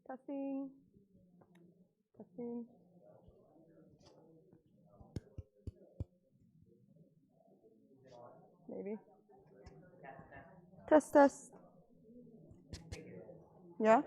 Testing. Testing. Maybe. Test, test. Yeah?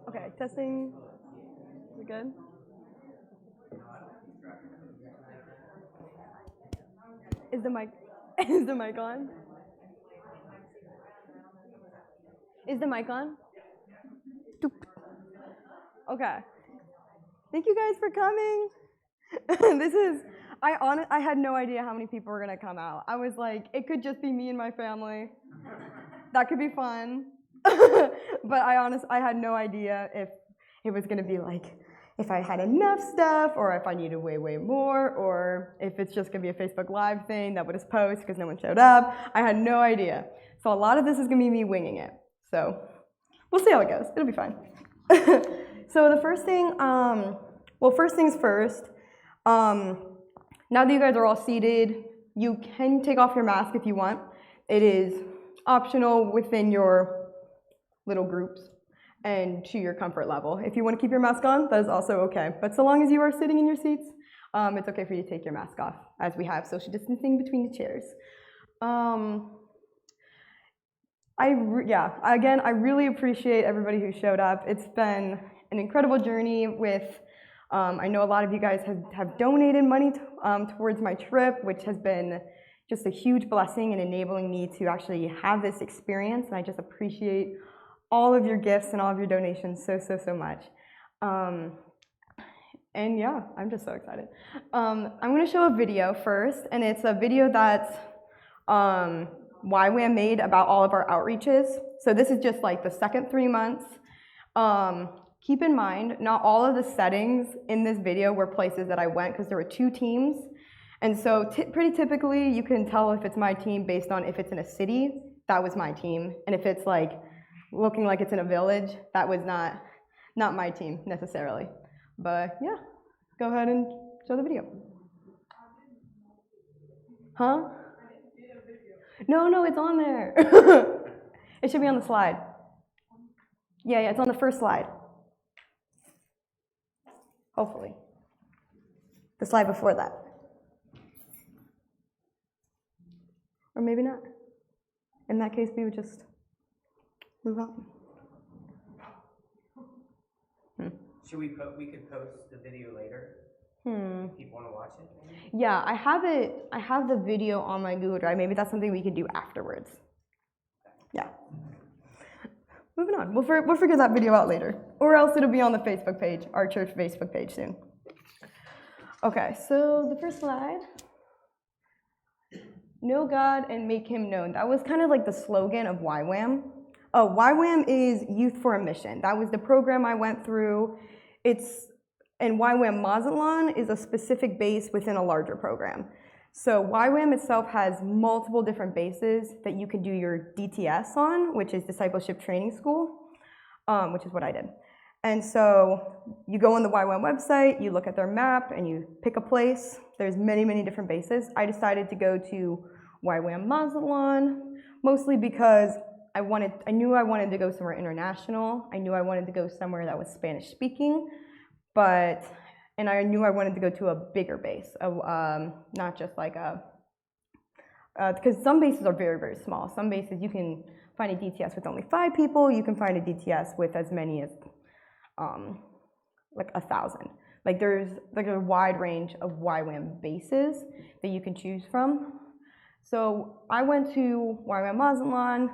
Okay, testing. We good? Is the mic is the mic on? Is the mic on? Doop. Okay. Thank you guys for coming. I had no idea how many people were gonna come out. I was like, it could just be me and my family. That could be fun. But I had no idea if it was gonna be like, if I had enough stuff, or if I needed way, way more, or if it's just gonna be a Facebook Live thing that would just post because no one showed up. I had no idea. So a lot of this is gonna be me winging it. So we'll see how it goes. It'll be fine. So the first thing, first things first, now that you guys are all seated, you can take off your mask if you want. It is optional within your little groups and to your comfort level. If you want to keep your mask on, that is also okay. But so long as you are sitting in your seats, it's okay for you to take your mask off, as we have social distancing between the chairs. Again, I really appreciate everybody who showed up. It's been an incredible journey with, I know a lot of you guys have donated money towards my trip, which has been just a huge blessing in enabling me to actually have this experience. And I just appreciate all of your gifts and all of your donations so, so, so much. And yeah, I'm just so excited. I'm gonna show a video first, and it's a video that YWAM made about all of our outreaches. So this is just like the second 3 months. Keep in mind, not all of the settings in this video were places that I went because there were 2 teams. And so pretty typically, you can tell if it's my team based on if it's in a city, that was my team. And if it's like looking like it's in a village, that was not my team necessarily. But yeah, go ahead and show the video. Huh? No, it's on there. It should be on the slide. Yeah, it's on the first slide. Hopefully. The slide before that. Or maybe not. In that case, we would just move on. We could post the video later? If people want to watch it? Yeah, I have the video on my Google Drive. Maybe that's something we could do afterwards. Yeah. Moving on. We'll figure that video out later. Or else it'll be on the Facebook page, our church Facebook page soon. Okay, so the first slide. Know God and make him known. That was kind of like the slogan of YWAM. Oh, YWAM is Youth for a Mission. That was the program I went through. And YWAM Mazatlan is a specific base within a larger program. So YWAM itself has multiple different bases that you can do your DTS on, which is Discipleship Training School, which is what I did. And so you go on the YWAM website, you look at their map, and you pick a place. There's many, many different bases. I decided to go to YWAM Mazatlan, mostly because I knew I wanted to go somewhere international. I knew I wanted to go somewhere that was Spanish speaking, and I knew I wanted to go to a bigger base, not just like because some bases are very, very small. Some bases you can find a DTS with only 5 people. You can find a DTS with as many as like 1,000. Like there's like a wide range of YWAM bases that you can choose from. So I went to YWAM Mazatlan,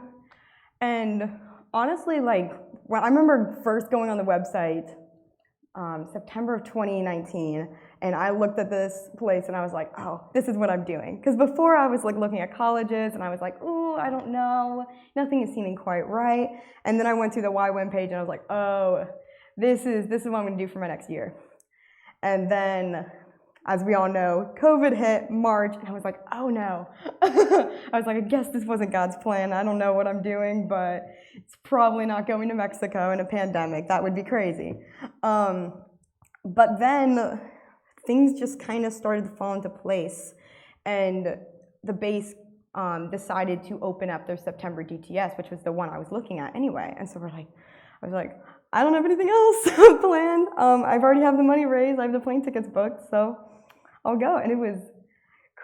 and honestly, like when I remember first going on the website, September of 2019, and I looked at this place and I was like, oh, this is what I'm doing. Because before I was like looking at colleges and I was like, ooh, I don't know, nothing is seeming quite right. And then I went to the YWAM page and I was like, oh, this is what I'm gonna do for my next year. And then, as we all know, COVID hit March, and I was like, oh no. I was like, I guess this wasn't God's plan. I don't know what I'm doing, but it's probably not going to Mexico in a pandemic. That would be crazy. But then things just kind of started to fall into place, and the base decided to open up their September DTS, which was the one I was looking at anyway. And so I was like, I don't have anything else planned. I've already have the money raised. I have the plane tickets booked, so I'll go. And it was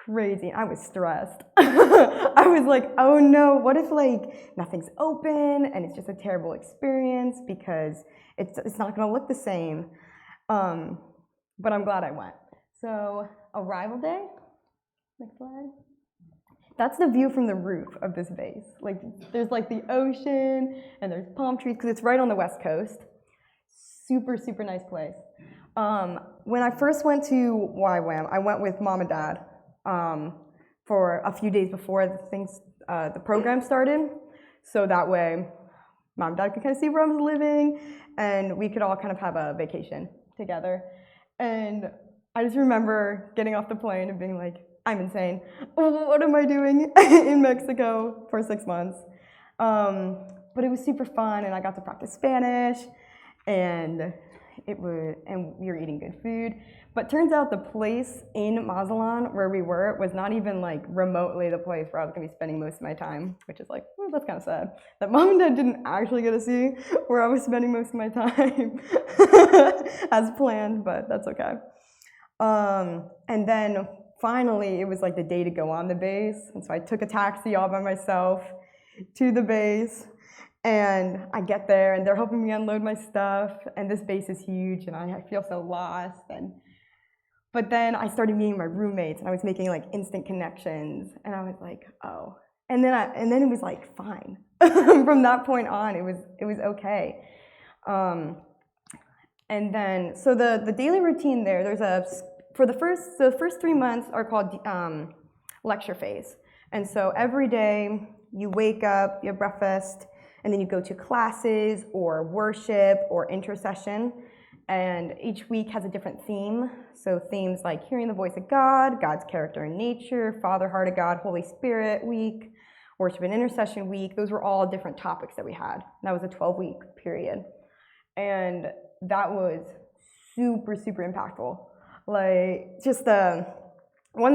crazy. I was stressed. I was like, oh no, what if like nothing's open and it's just a terrible experience because it's not gonna look the same. But I'm glad I went. So arrival day, next slide. That's the view from the roof of this base. Like there's like the ocean and there's palm trees because it's right on the West Coast. Super, super nice place. When I first went to YWAM, I went with mom and dad for a few days before the program started. So that way, mom and dad could kind of see where I was living, and we could all kind of have a vacation together. And I just remember getting off the plane and being like, I'm insane. What am I doing in Mexico for 6 months? But it was super fun, and I got to practice Spanish, and we were eating good food. But turns out the place in Mazatlan where we were was not even like remotely the place where I was gonna be spending most of my time, which is like, well, that's kind of sad. That mom and dad didn't actually get to see where I was spending most of my time as planned, but that's okay. And then finally, it was like the day to go on the base, and so I took a taxi all by myself to the base, and I get there, and they're helping me unload my stuff, and this base is huge, and I feel so lost, but then I started meeting my roommates, and I was making like instant connections, and I was like, oh, and then it was like fine. From that point on, it was okay. And then, so the daily routine there's the first 3 months are called lecture phase. And so every day you wake up, you have breakfast, and then you go to classes or worship or intercession. And each week has a different theme. So themes like hearing the voice of God, God's character and nature, Father, Heart of God, Holy Spirit week, worship and intercession week. Those were all different topics that we had. That was a 12-week period. And that was super, super impactful. Like, just the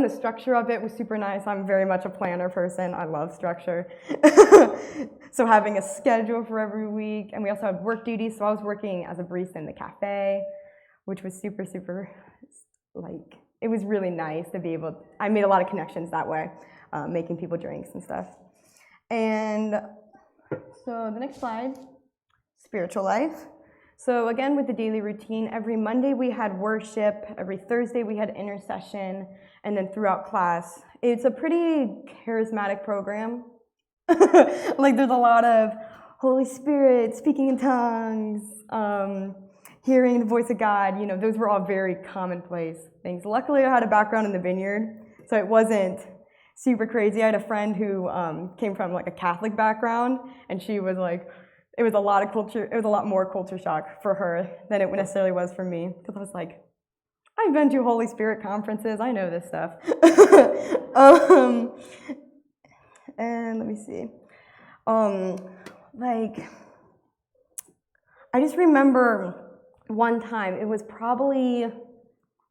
structure of it was super nice. I'm very much a planner person. I love structure. So having a schedule for every week, and we also have work duties. So I was working as a barista in the cafe, which was super, super, like, it was really nice to be able, I made a lot of connections that way, making people drinks and stuff. And so the next slide, spiritual life. So again, with the daily routine, every Monday we had worship, every Thursday we had intercession, and then throughout class, it's a pretty charismatic program. Like there's a lot of Holy Spirit, speaking in tongues, hearing the voice of God, those were all very commonplace things. Luckily, I had a background in the vineyard, so it wasn't super crazy. I had a friend who came from like a Catholic background, and she was like, it was a lot more culture shock for her than it necessarily was for me, because I was like, I've been to Holy Spirit conferences, I know this stuff. And let me see. Like, I just remember one time, it was probably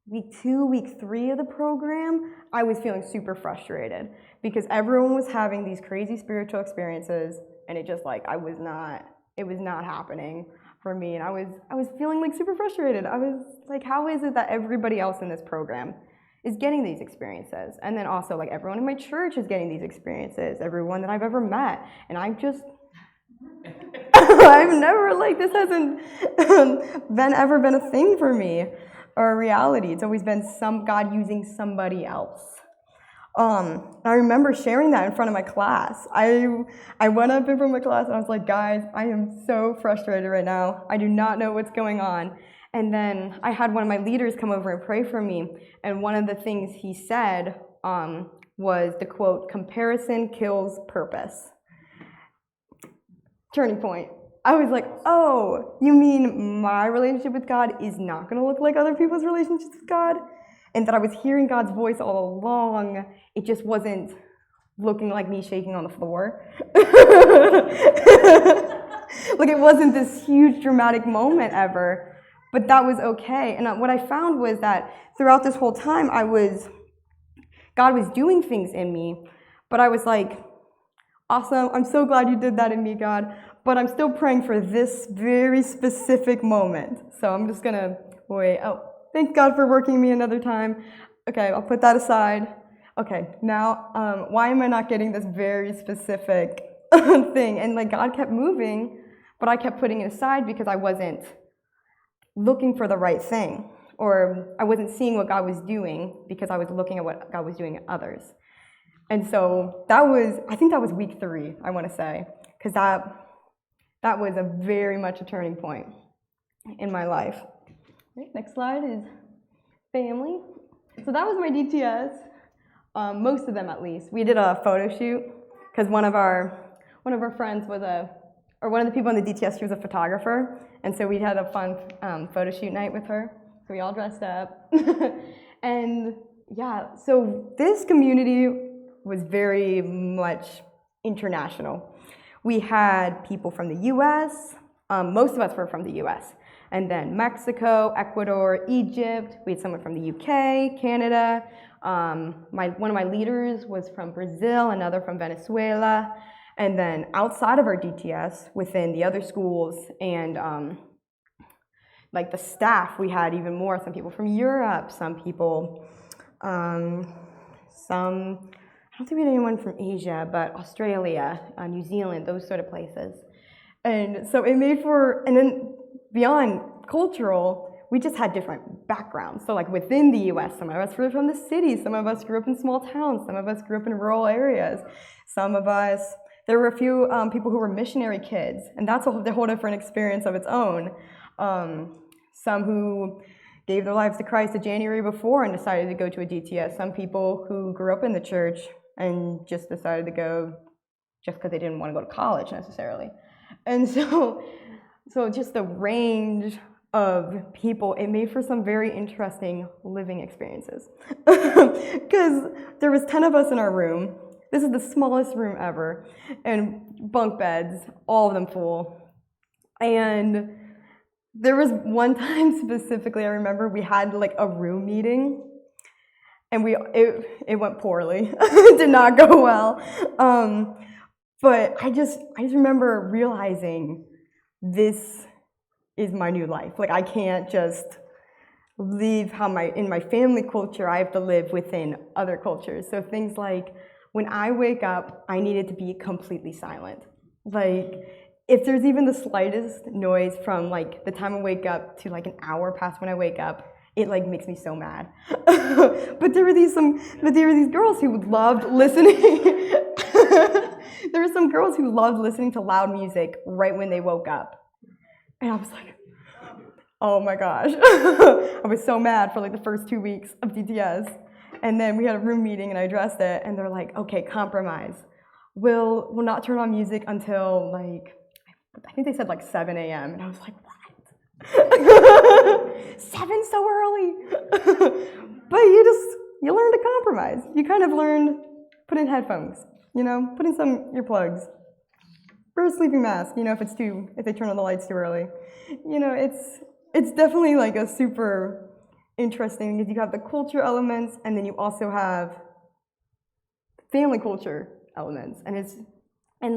week 2, week 3 of the program, I was feeling super frustrated because everyone was having these crazy spiritual experiences, and it just like, it was not happening for me, and I was feeling like super frustrated. I was like, how is it that everybody else in this program is getting these experiences? And then also like everyone in my church is getting these experiences, everyone that I've ever met, and I've just I've never, like, this hasn't ever been a thing for me. or a reality. It's always been God using somebody else. I remember sharing that in front of my class. I went up in front of my class and I was like, guys, I am so frustrated right now. I do not know what's going on. And then I had one of my leaders come over and pray for me. And one of the things he said was the quote, "Comparison kills purpose." Turning point. I was like, oh, you mean my relationship with God is not going to look like other people's relationships with God? And that I was hearing God's voice all along. It just wasn't looking like me shaking on the floor. Like it wasn't this huge dramatic moment ever, but that was okay. And what I found was that throughout this whole time, God was doing things in me, but I was like, awesome, I'm so glad you did that in me, God, but I'm still praying for this very specific moment. So I'm just gonna wait. Oh, thank God for working me another time. Okay, I'll put that aside. Okay, now why am I not getting this very specific thing? And like God kept moving, but I kept putting it aside because I wasn't looking for the right thing, or I wasn't seeing what God was doing because I was looking at what God was doing in others. And so I think that was week 3, I want to say, because that was a very much a turning point in my life. Okay, next slide is family. So that was my DTS, most of them at least. We did a photo shoot because one of our friends was one of the people in the DTS, she was a photographer, and so we had a fun photo shoot night with her. So we all dressed up, and yeah. So this community was very much international. We had people from the U.S. Most of us were from the U.S. And then Mexico, Ecuador, Egypt. We had someone from the UK, Canada. One of my leaders was from Brazil, another from Venezuela. And then outside of our DTS, within the other schools and like the staff, we had even more. Some people from Europe, some people, I don't think we had anyone from Asia, but Australia, New Zealand, those sort of places. And so it made for, and then beyond cultural, we just had different backgrounds. So like within the US, some of us were from the city, some of us grew up in small towns, some of us grew up in rural areas, there were a few people who were missionary kids, and that's a whole different experience of its own. Some who gave their lives to Christ the January before and decided to go to a DTS. Some people who grew up in the church and just decided to go just because they didn't want to go to college necessarily. And so just the range of people, it made for some very interesting living experiences. Because there was 10 of us in our room. This is the smallest room ever, and bunk beds, all of them full. And there was one time specifically, I remember we had like a room meeting, and it went poorly. It did not go well. But I just remember realizing this is my new life. Like I can't just leave in my family culture, I have to live within other cultures. So things like when I wake up, I needed to be completely silent. Like if there's even the slightest noise from like the time I wake up to like an hour past when I wake up, it like makes me so mad. But there were these girls who loved listening. There were some girls who loved listening to loud music right when they woke up. And I was like, oh my gosh. I was so mad for like the first 2 weeks of DTS. And then we had a room meeting and I addressed it, and they're like, okay, compromise. We'll not turn on music until like, I think they said like 7 a.m. And I was like, what? 7 so early? But you learn to compromise. You kind of learn, put in headphones, put in some earplugs. Wear a sleeping mask, if they turn on the lights too early. It's definitely like a super interesting, because you have the culture elements and then you also have family culture elements. And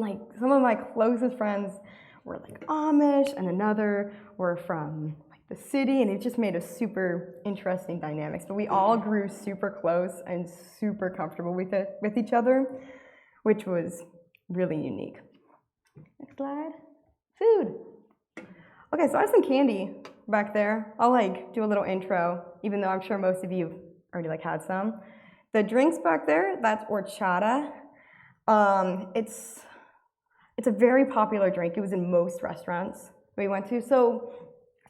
like some of my closest friends were like Amish, and another were from like the city, and it just made a super interesting dynamics. But we all grew super close and super comfortable with each other, which was really unique. Next slide. Food. Okay, so I have some candy back there. I'll like do a little intro, even though I'm sure most of you already like had some. The drinks back there, that's horchata. It's a very popular drink. It was in most restaurants we went to. So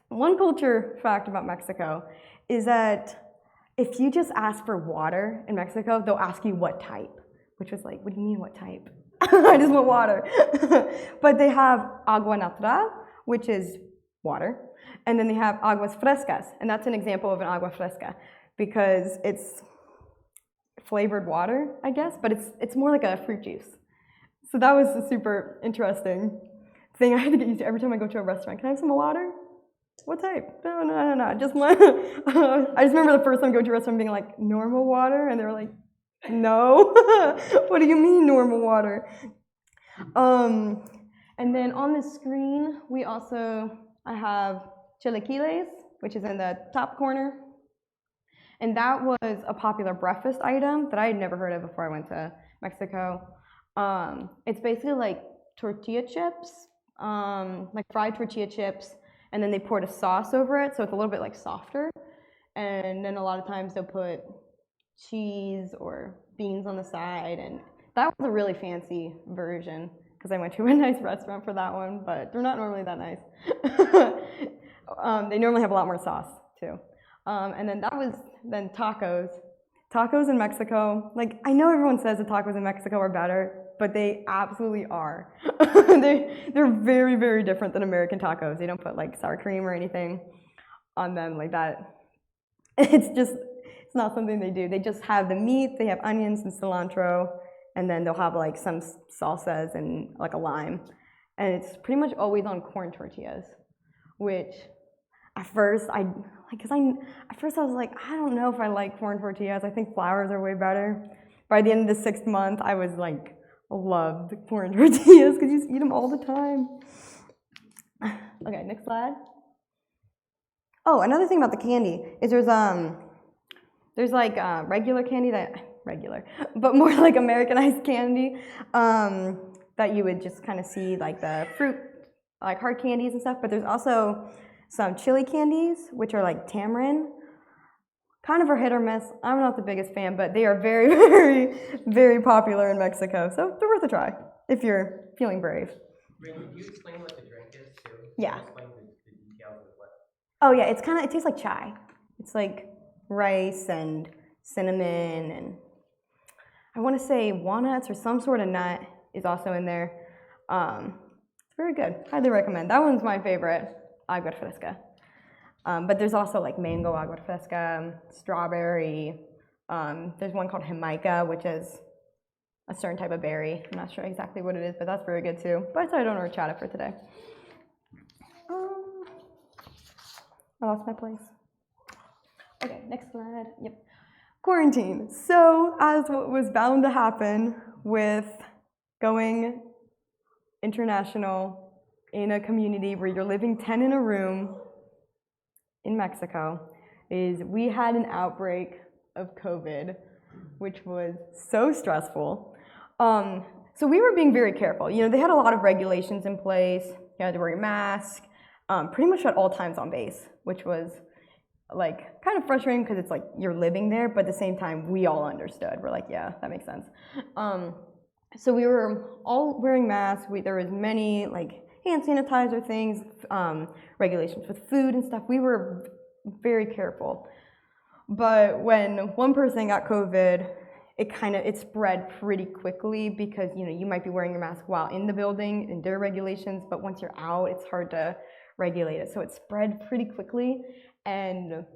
one culture fact about Mexico is that if you just ask for water in Mexico, they'll ask you what type, which was like, what do you mean what type? I just want water. But they have agua natural, which is water, and then they have aguas frescas, and that's an example of an agua fresca because it's flavored water, I guess, but it's more like a fruit juice. So that was a super interesting thing I had to get used to every time I go to a restaurant. Can I have some water? What type? No. Just one. I just remember the first time going to a restaurant being like, normal water? And they were like, no. What do you mean normal water? And then on the screen, I have chilaquiles, which is in the top corner. And that was a popular breakfast item that I had never heard of before I went to Mexico. It's basically like tortilla chips, like fried tortilla chips, and then they poured a sauce over it, so it's a little bit like softer. And then a lot of times they'll put cheese or beans on the side, and that was a really fancy version because I went to a nice restaurant for that one, but they're not normally that nice. They normally have a lot more sauce too. And then then tacos. Tacos in Mexico, like I know everyone says the tacos in Mexico are better, but they absolutely are. They're very, very different than American tacos. They don't put like sour cream or anything on them like that. It's not something they do. They just have the meat, they have onions and cilantro, and then they'll have like some salsas and like a lime. And it's pretty much always on corn tortillas, which at first I was like, I don't know if I like corn tortillas. I think flours are way better. By the end of the 6th month, I was like, loved corn tortillas because you just eat them all the time. Okay, next slide. Oh, another thing about the candy is there's like regular candy but more like Americanized candy that you would just kind of see like the fruit, like hard candies and stuff. But there's also some chili candies, which are like tamarind. Kind of a hit or miss. I'm not the biggest fan, but they are very, very, very popular in Mexico. So they're worth a try if you're feeling brave. Bryn, can you explain what the drink is too? Yeah. Explain the details of what. Oh yeah, it tastes like chai. It's like rice and cinnamon and I want to say walnuts or some sort of nut is also in there. It's very good. Highly recommend. That one's my favorite, agua fresca. But there's also like mango agua fresca, strawberry. There's one called Jamaica, which is a certain type of berry. I'm not sure exactly what it is, but that's very good too. But I decided on horchata for today. I lost my place. Okay, next slide. Yep. Quarantine. So, as what was bound to happen with going international in a community where you're living 10 in a room in Mexico, is we had an outbreak of COVID, which was so stressful. So we were being very careful. You know, they had a lot of regulations in place. You had to wear a mask, pretty much at all times on base, which was like kind of frustrating because it's like you're living there, but at the same time we all understood. We're like, yeah, that makes sense. So we were all wearing masks. There was many like hand sanitizer things, regulations with food and stuff. We were very careful. But when one person got COVID, it spread pretty quickly because, you know, you might be wearing your mask while in the building and there are regulations, but once you're out, it's hard to regulate it. So it spread pretty quickly. And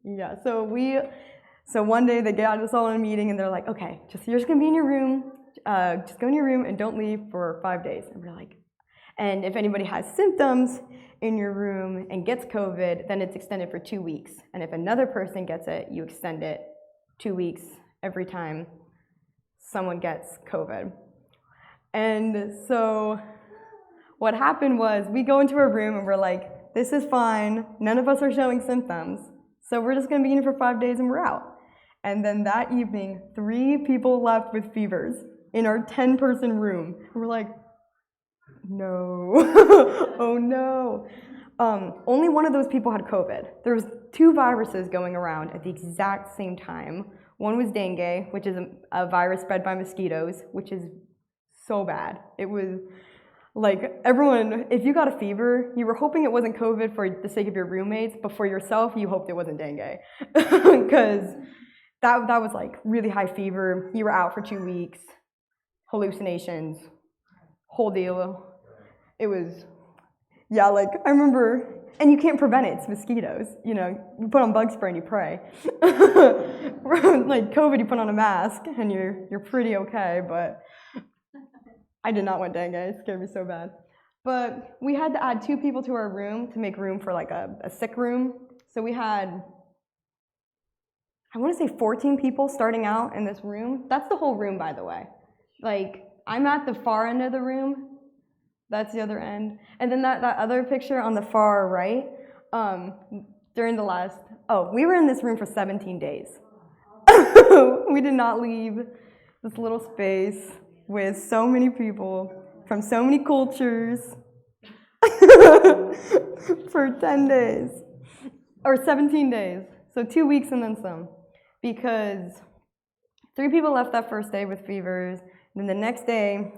yeah, so one day they got us all in a meeting and they're like, okay, you're just gonna be in your room, just go in your room and don't leave for 5 days. And we're like, and if anybody has symptoms in your room and gets COVID, then it's extended for 2 weeks. And if another person gets it, you extend it 2 weeks every time someone gets COVID. And so what happened was we go into a room and we're like, this is fine. None of us are showing symptoms. So we're just gonna be in for 5 days and we're out. And then that evening, 3 people left with fevers in our 10-person room. And we're like, no, oh no. Only one of those people had COVID. There was 2 viruses going around at the exact same time. One was dengue, which is a virus spread by mosquitoes, which is so bad. It was like everyone, if you got a fever, you were hoping it wasn't COVID for the sake of your roommates, but for yourself, you hoped it wasn't dengue. Because that was like really high fever. You were out for 2 weeks, hallucinations, whole deal. It was, yeah, like I remember, and you can't prevent it, it's mosquitoes. You know, you put on bug spray and you pray. Like COVID, you put on a mask and you're pretty okay, but I did not want dengue, it scared me so bad. But we had to add 2 people to our room to make room for like a sick room. So we had, I want to say 14 people starting out in this room. That's the whole room, by the way. Like, I'm at the far end of the room. That's the other end. And then that other picture on the far right, during the last, we were in this room for 17 days. We did not leave this little space with so many people from so many cultures for 10 days, or 17 days. So 2 weeks and then some, because 3 people left that first day with fevers, then the next day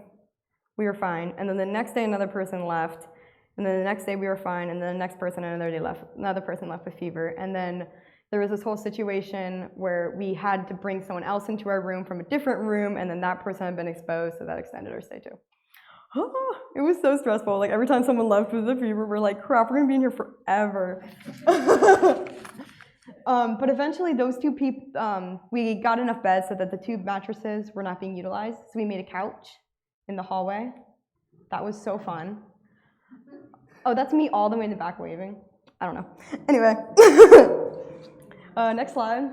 we were fine, and then the next day another person left, and then the next day we were fine, and then the next person another day left, another person left with fever, and then there was this whole situation where we had to bring someone else into our room from a different room, and then that person had been exposed, so that extended our stay too. It was so stressful. Like every time someone left with a fever, we're like, crap, we're gonna be in here forever. But eventually those 2 people, we got enough beds so that the 2 mattresses were not being utilized, so we made a couch in the hallway. That was so fun. Oh, that's me all the way in the back waving. I don't know. Anyway. Next slide.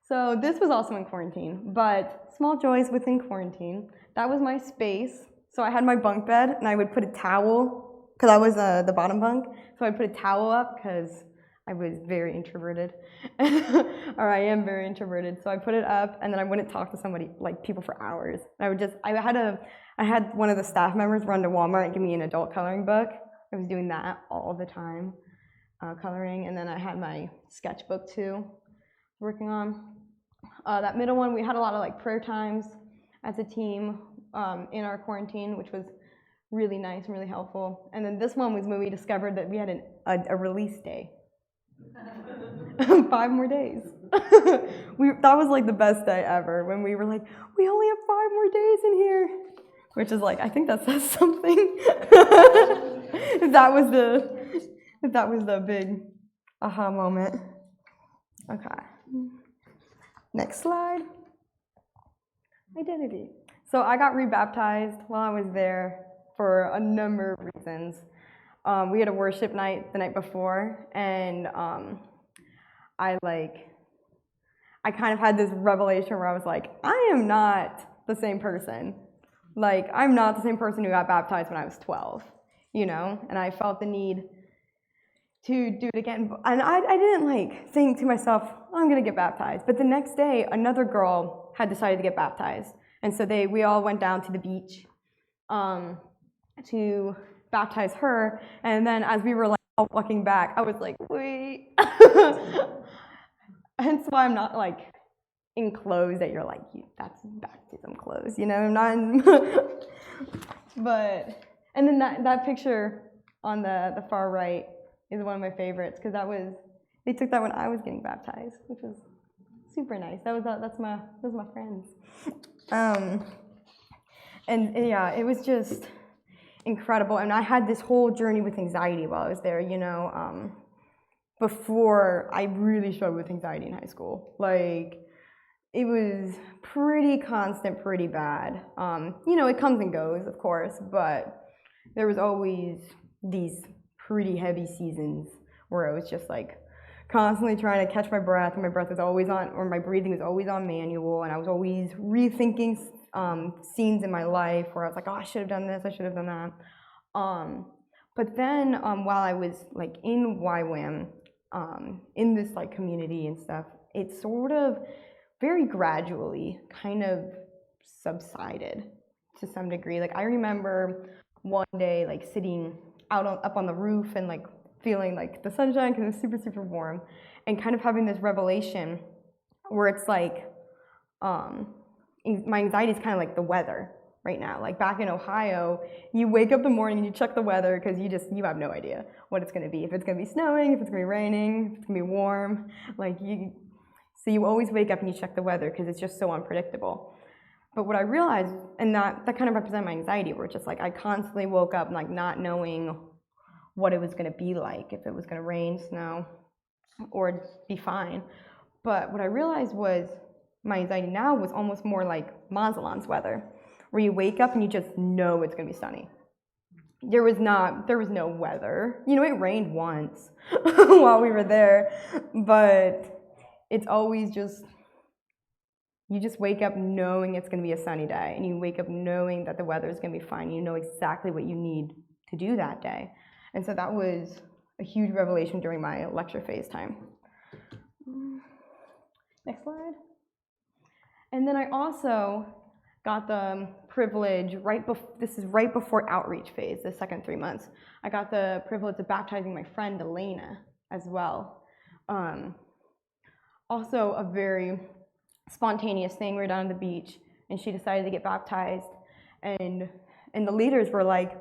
So this was also in quarantine, but small joys within quarantine. That was my space. So I had my bunk bed, and I would put a towel, because I was the bottom bunk, so I'd put a towel up, because I was very introverted, or I am very introverted. So I put it up, and then I wouldn't talk to somebody, like people for hours. I had one of the staff members run to Walmart and give me an adult coloring book. I was doing that all the time. Coloring, and then I had my sketchbook too, working on. That middle one, we had a lot of like prayer times as a team in our quarantine, which was really nice and really helpful. And then this one was when we discovered that we had a release day. 5 more days. That was like the best day ever, when we were like, we only have 5 more days in here, which is like, I think that says something. That was the big aha moment. Okay. Next slide. Identity. So I got rebaptized while I was there for a number of reasons. We had a worship night the night before, and I kind of had this revelation where I was like, I am not the same person. Like, I'm not the same person who got baptized when I was 12, you know? And I felt the need to do it again. And I didn't like think to myself, oh, I'm gonna get baptized. But the next day, another girl had decided to get baptized. And so we all went down to the beach to baptize her. And then as we were like all walking back, I was like, wait. Hence why I'm not like in clothes that you're like, that's baptism clothes, you know? I'm not in but, and then that picture on the far right is one of my favorites, because they took that when I was getting baptized, which was super nice. Those my friends. And yeah, it was just incredible. And I had this whole journey with anxiety while I was there, you know. Before, I really struggled with anxiety in high school. Like, it was pretty constant, pretty bad. You know, it comes and goes, of course, but there was always these pretty heavy seasons where I was just like constantly trying to catch my breath, and my breath was always on, or my breathing was always on manual, and I was always rethinking scenes in my life where I was like, oh, I should have done this, I should have done that. But then while I was like in YWAM, in this like community and stuff, it sort of very gradually kind of subsided to some degree. Like I remember one day like sitting up on the roof and like feeling like the sunshine because it was super, super warm, and kind of having this revelation where it's like, my anxiety is kind of like the weather right now. Like back in Ohio, you wake up in the morning and you check the weather because you have no idea what it's going to be. If it's going to be snowing, if it's going to be raining, if it's going to be warm. So you always wake up and you check the weather because it's just so unpredictable. But what I realized, and that kind of represented my anxiety, where it's just like I constantly woke up like not knowing what it was going to be like, if it was going to rain, snow, or be fine. But what I realized was my anxiety now was almost more like Mazatlan's weather, where you wake up and you just know it's going to be sunny. There was no weather. You know, it rained once while we were there, but it's always just, you just wake up knowing it's going to be a sunny day, and you wake up knowing that the weather is going to be fine. You know exactly what you need to do that day. And so that was a huge revelation during my lecture phase time. Next slide. And then I also got the privilege, this is right before outreach phase, the second 3 months. I got the privilege of baptizing my friend Elena as well. Also a very spontaneous thing. We were down at the beach and she decided to get baptized, and the leaders were like,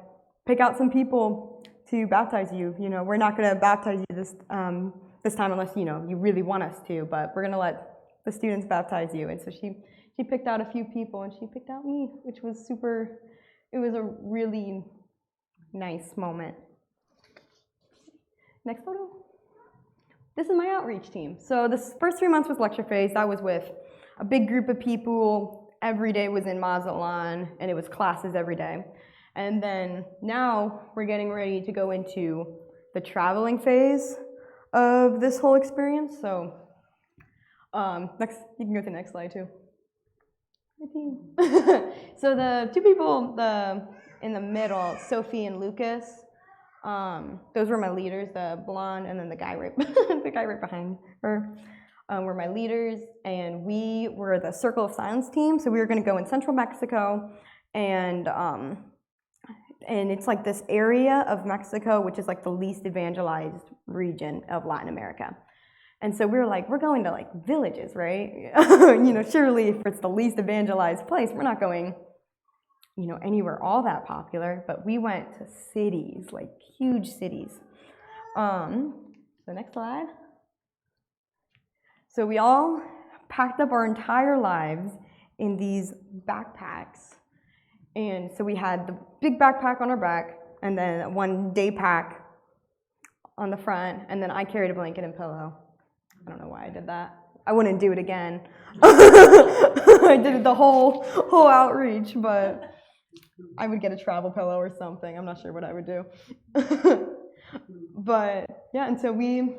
pick out some people to baptize you. You know, we're not going to baptize you this time unless, you know, you really want us to, but we're going to let the students baptize you. And so she picked out a few people, and she picked out me, which was it was a really nice moment. Next photo. This is my outreach team. So this first 3 months was lecture phase. That was with a big group of people. Every day was in Mazatlan, and it was classes every day. And then now we're getting ready to go into the traveling phase of this whole experience. So next, you can go to the next slide too. So the two people in the middle, Sophie and Lucas, those were my leaders, the blonde and then the guy right behind her, were my leaders, and we were the Circle of Silence team. So we were going to go in central Mexico, and it's like this area of Mexico which is like the least evangelized region of Latin America. And so we were like, we're going to like villages, right? You know, surely if it's the least evangelized place, we're not going, you know, anywhere all that popular. But we went to cities, like huge cities. So next slide. So we all packed up our entire lives in these backpacks. And so we had the big backpack on our back, and then one day pack on the front, and then I carried a blanket and pillow. I don't know why I did that. I wouldn't do it again. I did it the whole outreach, but I would get a travel pillow or something. I'm not sure what I would do. But yeah, and so we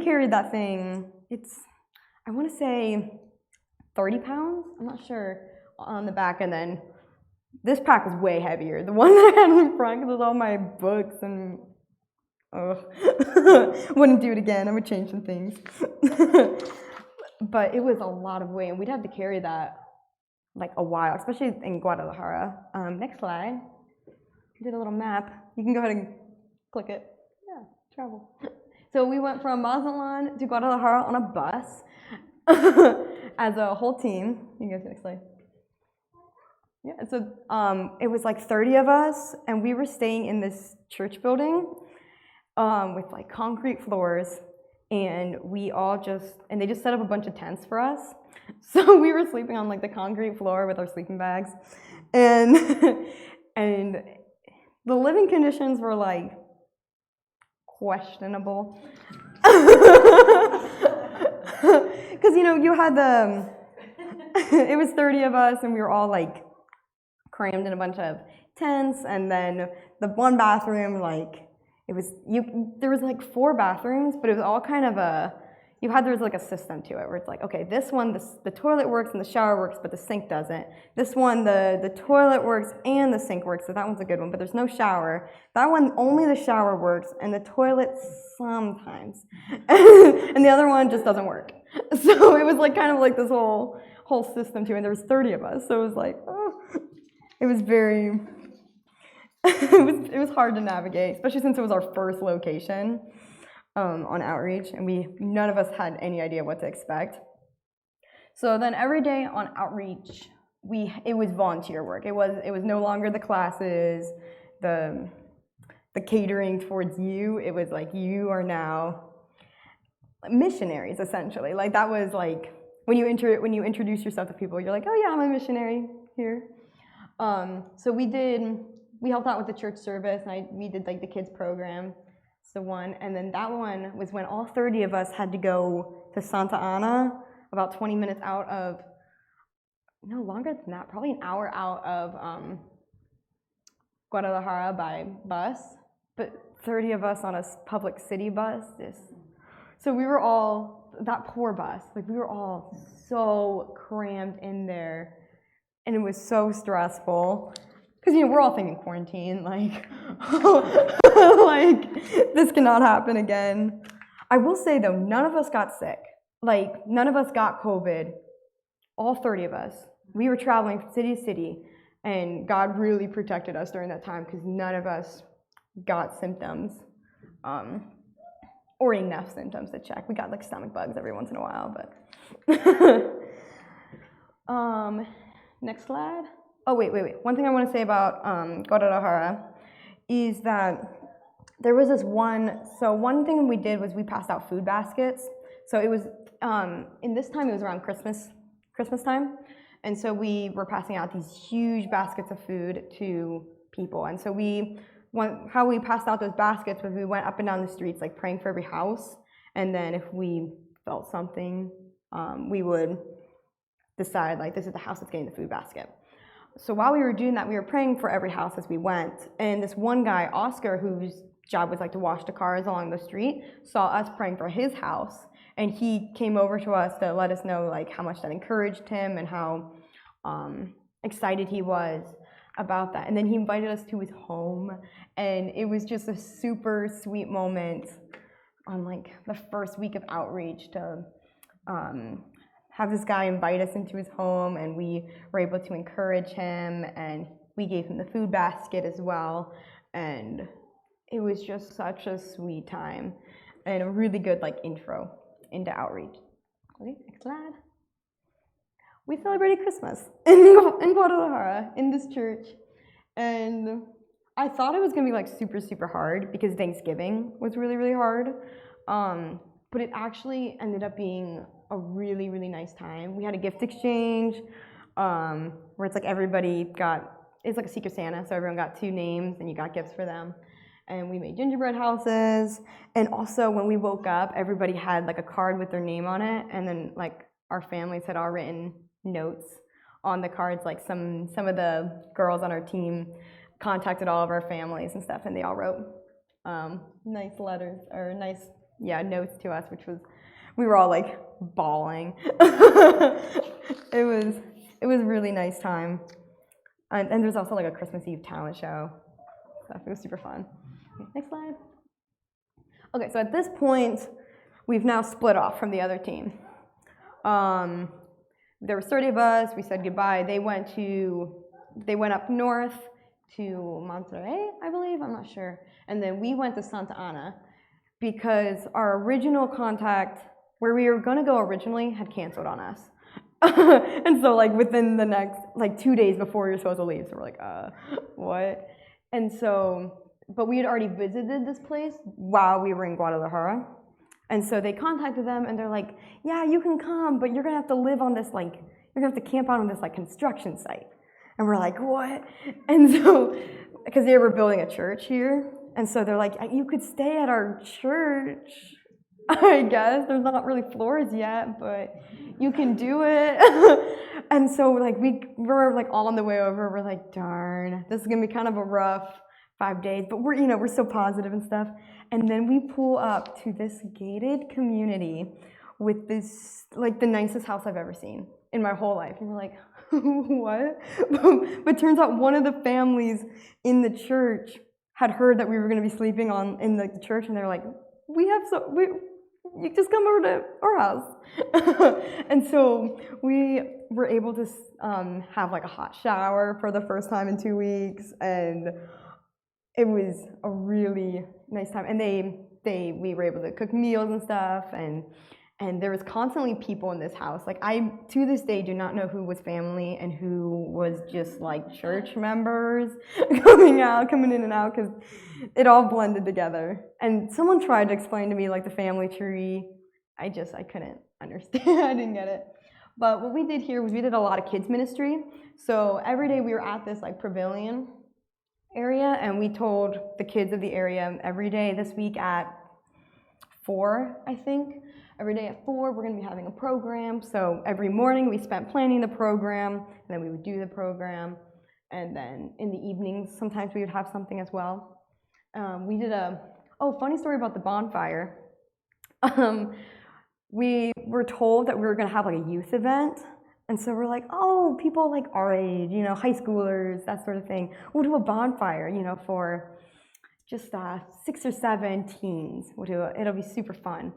carried that thing. I want to say 30 pounds. I'm not sure, on the back, and then this pack was way heavier. The one that I had in front, because it was all my books and wouldn't do it again. I would change some things. But it was a lot of weight, and we'd have to carry that like a while, especially in Guadalajara. Next slide. I did a little map. You can go ahead and click it. Yeah, travel. So we went from Mazatlan to Guadalajara on a bus as a whole team. You can go to the next slide. Yeah, so it was like 30 of us, and we were staying in this church building with like concrete floors, and they just set up a bunch of tents for us. So we were sleeping on like the concrete floor with our sleeping bags, and the living conditions were like questionable. Because you know, you had it was 30 of us, and we were all like crammed in a bunch of tents, and then the one bathroom, like there was like 4 bathrooms, but it was all kind of there was like a system to it where it's like, okay, this one, the toilet works and the shower works, but the sink doesn't. This one, the toilet works and the sink works, so that one's a good one, but there's no shower. That one, only the shower works, and the toilet sometimes. And the other one just doesn't work. So it was like kind of like this whole system to it, and there was 30 of us, so it was like, it was very, it was hard to navigate, especially since it was our first location on outreach, and none of us had any idea what to expect. So then every day on outreach, it was volunteer work. It was no longer the classes, the catering towards you. It was like you are now missionaries, essentially. Like that was like when you introduce yourself to people, you're like, oh yeah, I'm a missionary here. So we helped out with the church service, and we did like the kids program. It's the one, and then that one was when all 30 of us had to go to Santa Ana, about 20 minutes out of, no, longer than that, probably an hour out of Guadalajara by bus, but 30 of us on a public city bus. So we were all, that poor bus, like we were all so crammed in there, and it was so stressful. Because, we're all thinking quarantine, like, like, this cannot happen again. I will say, though, none of us got sick. Like, none of us got COVID. All 30 of us. We were traveling from city to city, and God really protected us during that time because none of us got symptoms, or enough symptoms to check. We got, like, stomach bugs every once in a while, but... Next slide. Oh, wait. One thing I want to say about Guadalajara is that there was one thing we did was we passed out food baskets. So it was, in this time, it was around Christmas time. And so we were passing out these huge baskets of food to people. And so how we passed out those baskets was we went up and down the streets, like praying for every house. And then if we felt something, we would decide, like, this is the house that's getting the food basket. So while we were doing that, we were praying for every house as we went. And this one guy, Oscar, whose job was like to wash the cars along the street, saw us praying for his house. And he came over to us to let us know like how much that encouraged him and how excited he was about that. And then he invited us to his home. And it was just a super sweet moment on like the first week of outreach to have this guy invite us into his home, and we were able to encourage him, and we gave him the food basket as well, and it was just such a sweet time and a really good like intro into outreach. Okay, next slide. We celebrated Christmas in Guadalajara in this church, and I thought it was gonna be like super, super hard because Thanksgiving was really, really hard, but it actually ended up being a really, really nice time. We had a gift exchange where it's like it's like a Secret Santa, so everyone got 2 names and you got gifts for them. And we made gingerbread houses. And also when we woke up, everybody had like a card with their name on it. And then like our families had all written notes on the cards. Like some of the girls on our team contacted all of our families and stuff, and they all wrote nice letters or notes to us, we were all like bawling. It was a really nice time. And there's also like a Christmas Eve talent show. So it was super fun. Okay, next slide. Okay, so at this point, we've now split off from the other team. There were 30 of us. We said goodbye. They went up north to Monterrey, I believe. I'm not sure. And then we went to Santa Ana because our original contact, where we were going to go originally, had canceled on us. And so like within the next like 2 days before we were supposed to leave, so we're like, what? And so, but we had already visited this place while we were in Guadalajara. And so they contacted them and they're like, yeah, you can come, but you're gonna have to live on this like, you're gonna have to camp out on this like construction site. And we're like, what? And so, because they were building a church here. And so they're like, you could stay at our church, I guess. There's not really floors yet, but you can do it. And so like we're like all on the way over. We're like, darn, this is gonna be kind of a rough 5 days, but we're so positive and stuff. And then we pull up to this gated community with this like the nicest house I've ever seen in my whole life. And we're like, what? But turns out one of the families in the church had heard that we were going to be sleeping in the church, and they're like, you just come over to our house. And so we were able to have like a hot shower for the first time in 2 weeks, and it was a really nice time. And we were able to cook meals and stuff, and there was constantly people in this house. Like, I, to this day, do not know who was family and who was just like church members coming in and out, because it all blended together. And someone tried to explain to me like the family tree. I couldn't understand. I didn't get it. But what we did here was we did a lot of kids ministry. So every day we were at this like pavilion area, and we told the kids of the area every day this week at 4, I think. Every day at 4, we're going to be having a program. So every morning we spent planning the program, and then we would do the program. And then in the evenings, sometimes we would have something as well. We did funny story about the bonfire. We were told that we were going to have like a youth event. And so we're like, oh, people like our age, high schoolers, that sort of thing. We'll do a bonfire, for just 6 or 7 teens. It'll be super fun.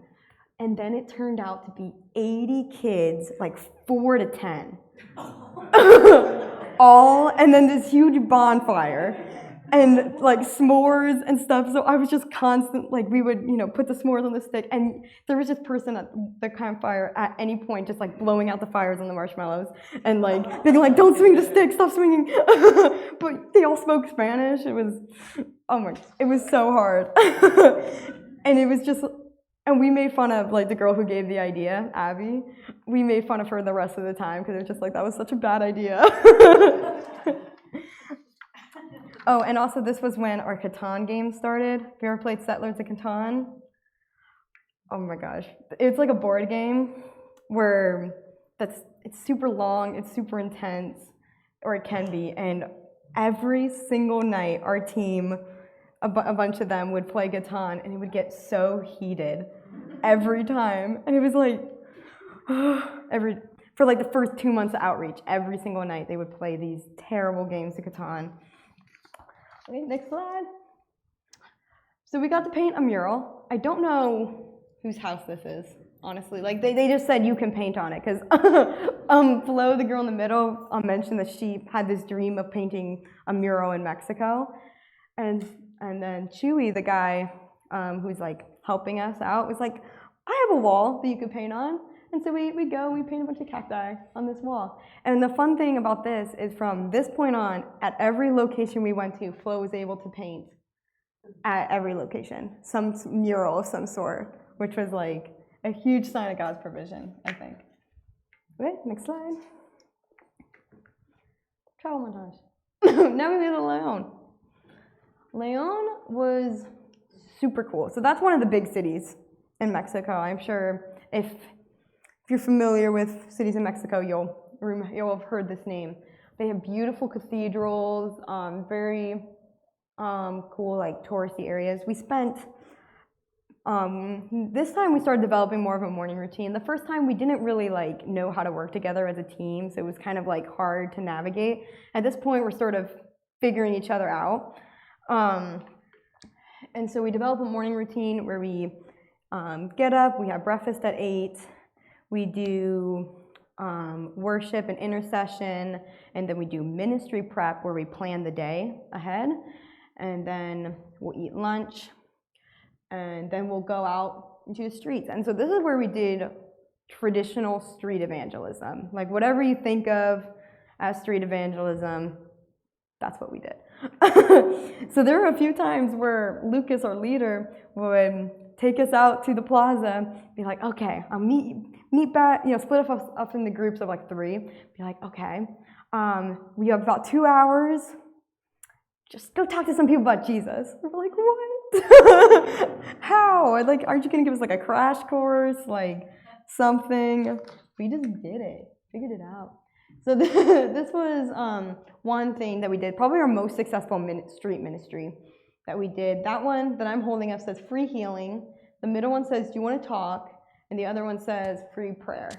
And then it turned out to be 80 kids, like 4 to 10. And then this huge bonfire and like s'mores and stuff. So I was just constant, like we would, put the s'mores on the stick, and there was this person at the campfire at any point just like blowing out the fires on the marshmallows and like being like, don't swing the stick, stop swinging. But they all spoke Spanish. It was so hard. And it was just, and we made fun of like the girl who gave the idea, Abby. We made fun of her the rest of the time because it was just like, that was such a bad idea. Oh, and also this was when our Catan game started. Have you ever played Settlers of Catan? Oh my gosh. It's like a board game where it's super long, it's super intense, or it can be. And every single night, our team, a bunch of them would play Catan, and it would get so heated every time. And it was like, for like the first 2 months of outreach, every single night they would play these terrible games of Catan. Okay, next slide. So we got to paint a mural. I don't know whose house this is, honestly. Like they just said you can paint on it, because Flo, the girl in the middle, mentioned that she had this dream of painting a mural in Mexico, and then Chewy, the guy who's like helping us out, was like, I have a wall that you could paint on. And so we paint a bunch of cacti on this wall. And the fun thing about this is, from this point on, at every location we went to, Flo was able to paint at every location, some mural of some sort, which was like a huge sign of God's provision, I think. Okay, next slide. Travel montage. Now we go to Leon. Leon was super cool. So that's one of the big cities in Mexico. I'm sure if you're familiar with cities in Mexico, you'll have heard this name. They have beautiful cathedrals, very cool like touristy areas. We spent, this time we started developing more of a morning routine. The first time we didn't really like know how to work together as a team, so it was kind of like hard to navigate. At this point, we're sort of figuring each other out. And so we develop a morning routine where we get up, we have breakfast at 8, we do worship and intercession, and then we do ministry prep where we plan the day ahead, and then we'll eat lunch, and then we'll go out into the streets. And so this is where we did traditional street evangelism. Like whatever you think of as street evangelism, that's what we did. So there were a few times where Lucas, our leader, would take us out to the plaza, be like, okay, I'll meet back, split us up in the groups of like 3, be like, okay, we have about 2 hours, just go talk to some people about Jesus. And we're like, what? How? Like, aren't you gonna give us like a crash course, like something? We just did it, figured it out. So this was one thing that we did, probably our most successful street ministry that we did. That one that I'm holding up says free healing. The middle one says, do you want to talk? And the other one says free prayer.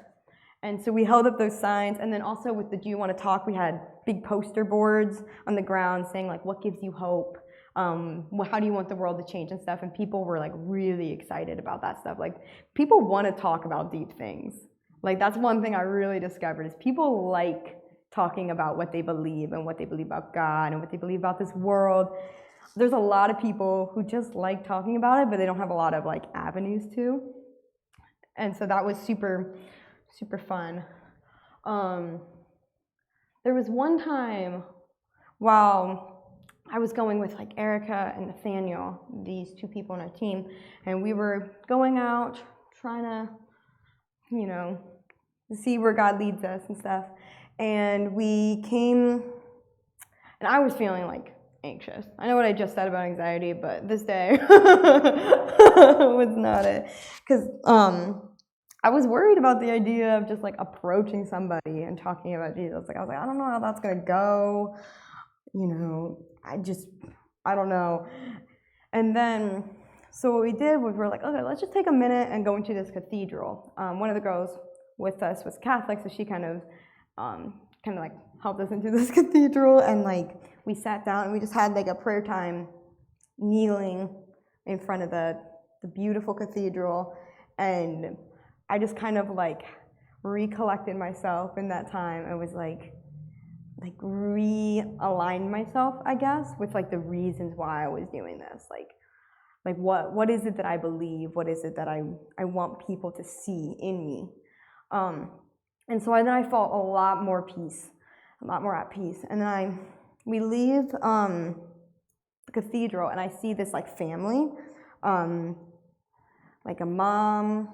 And so we held up those signs. And then also with the do you want to talk, we had big poster boards on the ground saying like, what gives you hope? How do you want the world to change and stuff? And people were like really excited about that stuff. Like people want to talk about deep things. Like that's one thing I really discovered, is people like talking about what they believe and what they believe about God and what they believe about this world. there's a lot of people who just like talking about it, but they don't have a lot of like avenues to. And so that was super, super fun. There was one time while I was going with like Erica and Nathaniel, these two people on our team, and we were going out trying to, you know, see where God leads us and stuff. And we came, and I was feeling like anxious. I know what I just said about anxiety, but this day was not it. Because I was worried about the idea of just like approaching somebody and talking about Jesus. Like I was like, I don't know how that's gonna go. You know, I don't know. And then, so what we did was we're like, okay, let's just take a minute and go into this cathedral. One of the girls with us was Catholic, so she kind of like helped us into this cathedral, and like we sat down and we just had like a prayer time, kneeling in front of the beautiful cathedral, and I just kind of like recollected myself in that time. I was like realigned myself, I guess, with like the reasons why I was doing this. Like what is it that I believe? What is it that I want people to see in me? And so then I felt a lot more at peace. And then we leave the cathedral, and I see this like family, like a mom,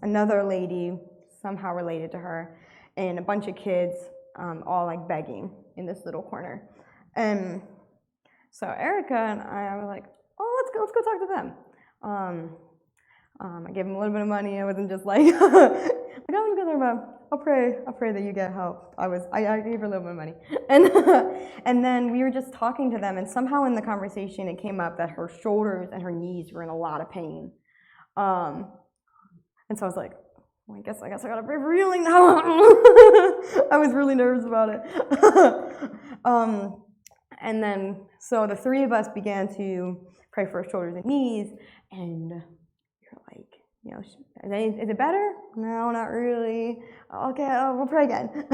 another lady somehow related to her, and a bunch of kids, all like begging in this little corner. And so Erica and I were like, oh, let's go talk to them. I gave them a little bit of money. I wasn't just like, I'm gonna go there, I'll pray that you get help. I gave her a little bit of money. And then we were just talking to them, and somehow in the conversation it came up that her shoulders and her knees were in a lot of pain. And so I was like, well, I guess I gotta pray for healing now. I was really nervous about it. And then, so the three of us began to pray for her shoulders and knees, and you're like, you know, is it better? No, not really. Okay, we'll pray again.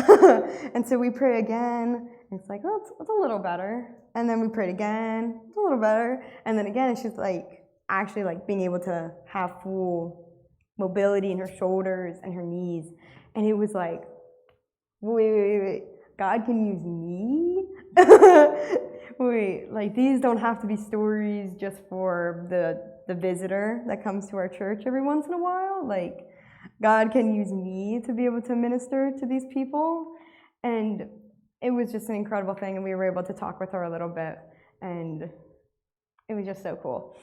And so we pray again, and it's like, oh, it's a little better. And then we prayed again, it's a little better. And then again, it's just like actually like being able to have full mobility in her shoulders and her knees. And it was like, wait, God can use me? Wait, like these don't have to be stories just for the visitor that comes to our church every once in a while. Like God can use me to be able to minister to these people. And it was just an incredible thing, and we were able to talk with her a little bit, and it was just so cool.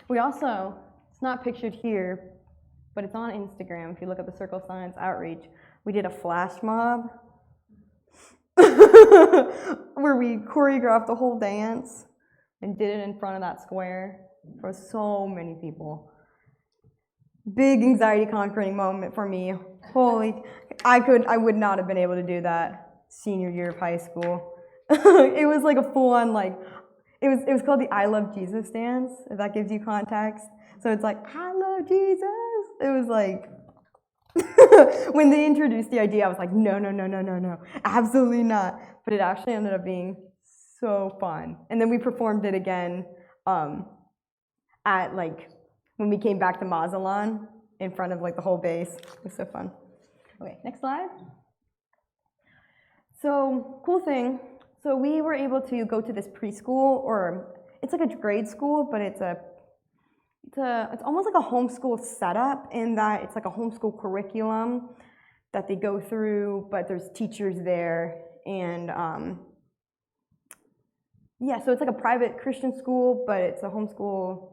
We also, it's not pictured here, but it's on Instagram. If you look at the Circle Science Outreach, we did a flash mob where we choreographed the whole dance and did it in front of that square for so many people. Big anxiety conquering moment for me. I would not have been able to do that senior year of high school. It was like a full-on like, it was called the I Love Jesus dance, if that gives you context. So it's like, I love Jesus. It was like, when they introduced the idea, I was like, no, absolutely not. But it actually ended up being so fun. And then we performed it again at like, when we came back to Mazatlan in front of like the whole base. It was so fun. Okay, next slide. So, cool thing. So we were able to go to this preschool, or it's like a grade school, but it's almost like a homeschool setup in that it's like a homeschool curriculum that they go through, but there's teachers there, and yeah, so it's like a private Christian school, but it's a homeschool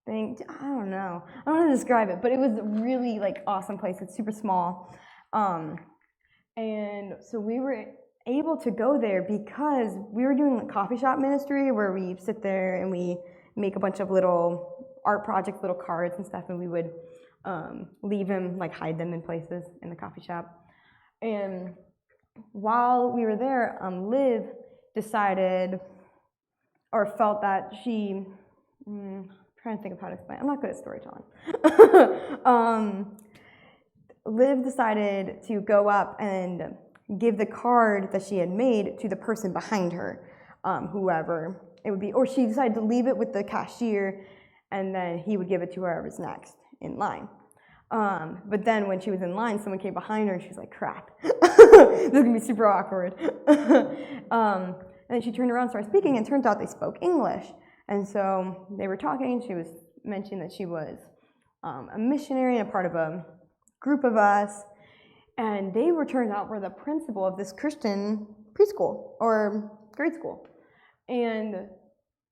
thing. I don't know how to describe it, but it was a really like awesome place. It's super small, and so we were able to go there because we were doing like coffee shop ministry, where we sit there and we make a bunch of little art projects, little cards and stuff, and we would leave them, like hide them in places in the coffee shop. And while we were there, Liv decided, or felt that she, I'm trying to think of how to explain. I'm not good at storytelling. Liv decided to go up and give the card that she had made to the person behind her, whoever it would be, or she decided to leave it with the cashier, and then he would give it to whoever's next in line. But then when she was in line, someone came behind her, and she was like, crap, this is gonna be super awkward. And then she turned around and started speaking, and it turns out they spoke English. And so they were talking, and she was mentioning that she was a missionary and a part of a group of us, and they turned out were the principal of this Christian preschool or grade school. And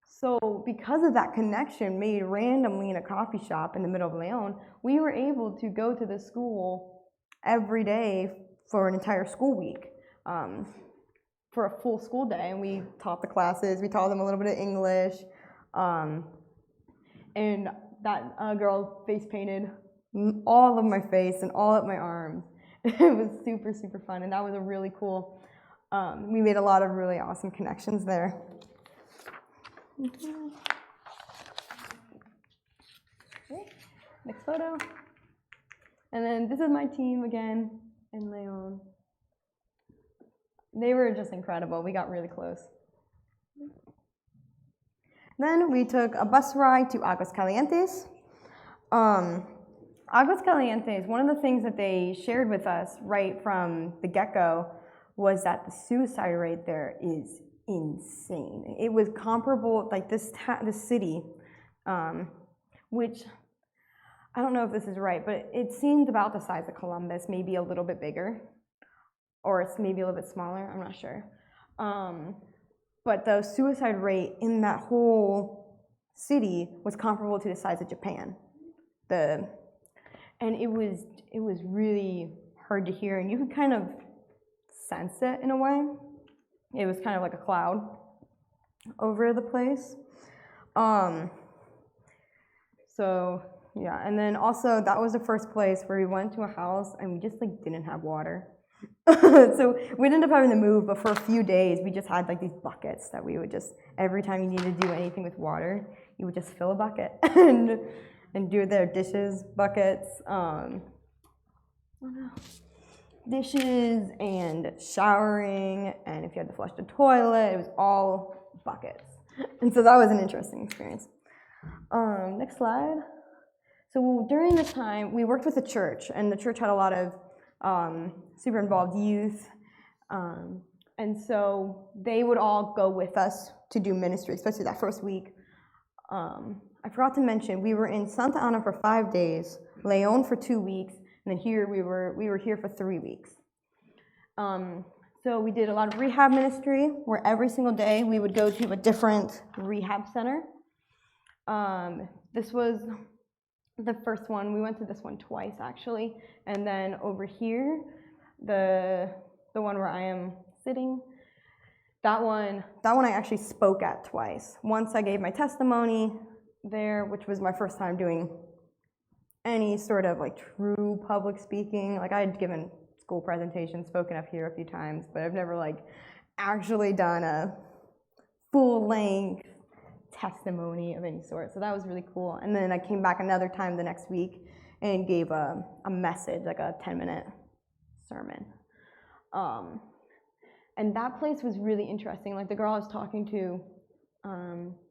so because of that connection made randomly in a coffee shop in the middle of Leon, we were able to go to the school every day for an entire school week, for a full school day, and we taught the classes, we taught them a little bit of English, and that girl face painted all of my face and all of my arms. It was super, super fun, and that was a really cool, we made a lot of really awesome connections there. Okay, next photo. And then this is my team again in Leon. They were just incredible. We got really close. Then we took a bus ride to Aguascalientes. Aguascalientes, one of the things that they shared with us right from the get-go was that the suicide rate there is insane. It was comparable, like this city, which I don't know if this is right, but it seemed about the size of Columbus, maybe a little bit bigger, or it's maybe a little bit smaller, I'm not sure. But the suicide rate in that whole city was comparable to the size of Japan. And it was really hard to hear, and you could kind of sense it in a way. It was kind of like a cloud over the place. So yeah, and then also that was the first place where we went to a house and we just like didn't have water. So we ended up having to move, but for a few days we just had like these buckets that we would just, every time you needed to do anything with water, you would just fill a bucket and do their dishes, buckets, dishes and showering, and if you had to flush the toilet, it was all buckets. And so that was an interesting experience. Next slide. So during this time, we worked with the church, and the church had a lot of super involved youth, and so they would all go with us to do ministry, especially that first week. I forgot to mention, we were in Santa Ana for 5 days, Leon for 2 weeks, and then here we were here for 3 weeks. So we did a lot of rehab ministry, where every single day we would go to a different rehab center. This was the first one. We went to this one twice, actually. And then over here, the one where I am sitting, that one I actually spoke at twice. Once I gave my testimony there, which was my first time doing any sort of like true public speaking. Like I had given school presentations, spoken up here a few times, but I've never like actually done a full-length testimony of any sort. So that was really cool. And then I came back another time the next week and gave a message, like a 10-minute sermon. And that place was really interesting. Like the girl I was talking to,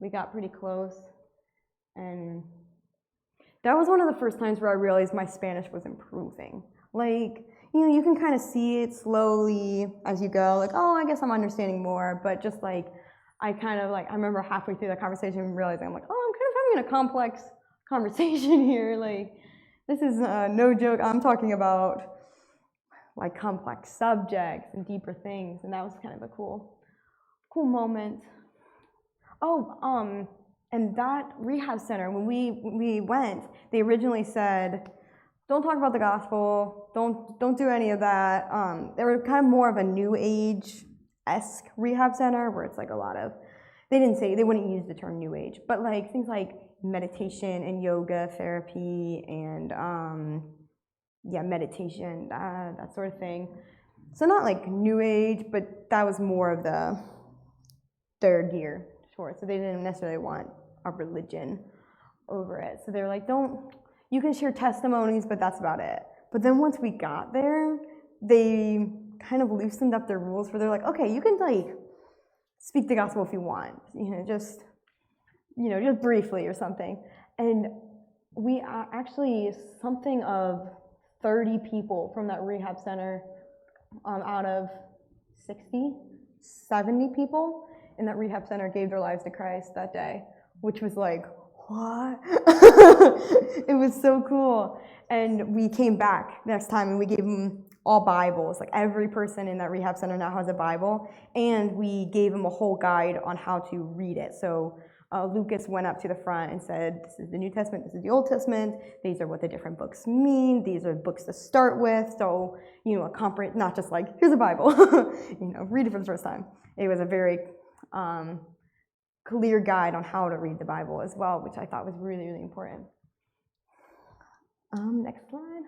we got pretty close, and that was one of the first times where I realized my Spanish was improving. Like, you know, you can kind of see it slowly as you go, like, oh, I guess I'm understanding more, but just like, I remember halfway through the conversation realizing, I'm like, oh, I'm kind of having a complex conversation here. Like, this is no joke. I'm talking about like complex subjects and deeper things, and that was kind of a cool moment. Oh, and that rehab center, when we went, they originally said, don't talk about the gospel, don't do any of that. They were kind of more of a new age-esque rehab center where it's like a lot of, they wouldn't use the term new age, but like things like meditation and yoga therapy and meditation, that sort of thing. So not like new age, but that was more of their gear towards. So they didn't necessarily want a religion over it. So they were like, you can share testimonies, but that's about it. But then once we got there, they kind of loosened up their rules where they're like, okay, you can like speak the gospel if you want, just briefly or something. And we are actually something of 30 people from that rehab center out of 60, 70 people in that rehab center gave their lives to Christ that day, which was like, what? It was so cool. And we came back next time and we gave them all Bibles. Like every person in that rehab center now has a Bible, and we gave them a whole guide on how to read it. So Lucas went up to the front and said, this is the New Testament, this is the Old Testament, these are what the different books mean, these are books to start with, so, not just like, here's a Bible, read it for the first time. It was a very clear guide on how to read the Bible as well, which I thought was really, really important. Next slide.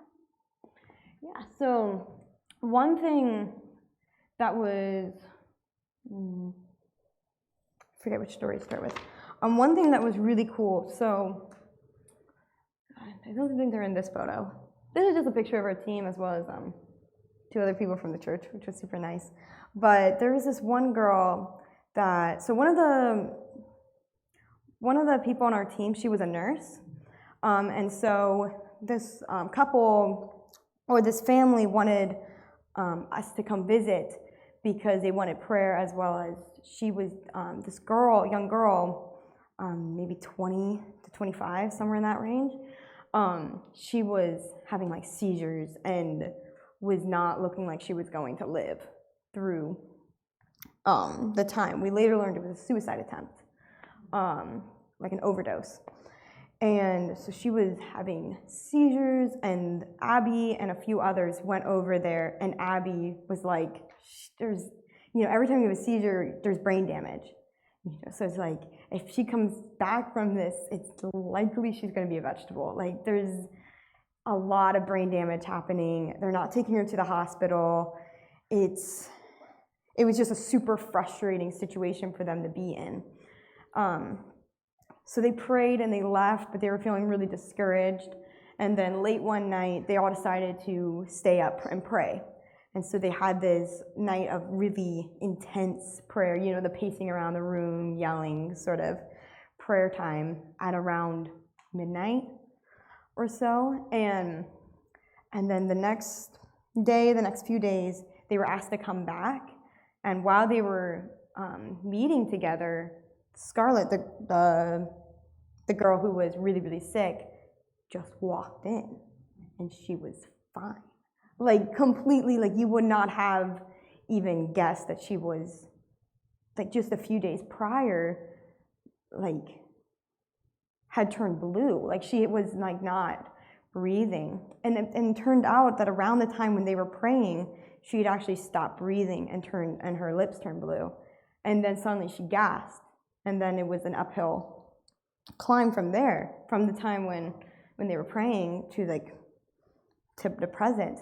Yeah, so one thing that was, forget which story to start with. One thing that was really cool, so I don't think they're in this photo. This is just a picture of our team as well as 2 other people from the church, which was super nice. But there was this one girl that, so one of the people on our team, she was a nurse, and so this couple or this family wanted us to come visit because they wanted prayer, as well as she was this girl, young girl, maybe 20 to 25, somewhere in that range. She was having like seizures and was not looking like she was going to live through the time. We later learned it was a suicide attempt, like an overdose. And so she was having seizures, and Abby and a few others went over there, and Abby was like, there's, every time you have a seizure, there's brain damage. So it's like, if she comes back from this, it's likely she's going to be a vegetable. Like, there's a lot of brain damage happening. They're not taking her to the hospital. It was just a super frustrating situation for them to be in. So they prayed and they left, but they were feeling really discouraged. And then late one night, they all decided to stay up and pray. And so they had this night of really intense prayer, the pacing around the room, yelling sort of prayer time at around midnight or so. And then the next day, the next few days, they were asked to come back. And while they were meeting together, Scarlett, the girl who was really, really sick, just walked in, and she was fine. Like, completely, like, you would not have even guessed that she was, like, just a few days prior, like, had turned blue. Like, she was, like, not breathing. And it turned out that around the time when they were praying, she had actually stopped breathing and her lips turned blue. And then suddenly she gasped. And then it was an uphill climb from there, from the time when they were praying to the present.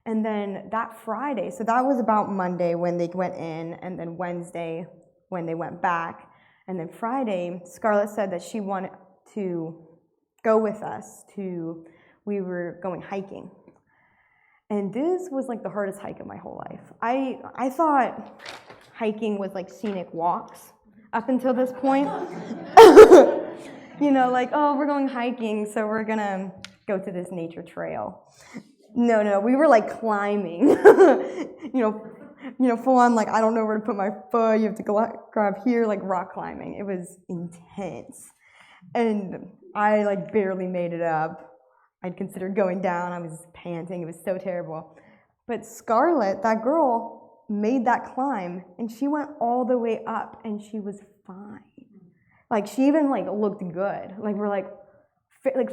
And then that Friday, so that was about Monday when they went in, and then Wednesday when they went back. And then Friday, Scarlett said that she wanted to go with us we were going hiking. And this was like the hardest hike of my whole life. I thought hiking was like scenic walks up until this point. Like, oh, we're going hiking, so we're gonna go to this nature trail. No, we were like climbing, full on, like, I don't know where to put my foot, you have to grab here, like rock climbing. It was intense. And I like barely made it up. I'd considered going down, I was panting, it was so terrible. But Scarlett, that girl, made that climb, and she went all the way up, and she was fine. Like, she even like looked good. Like, we're like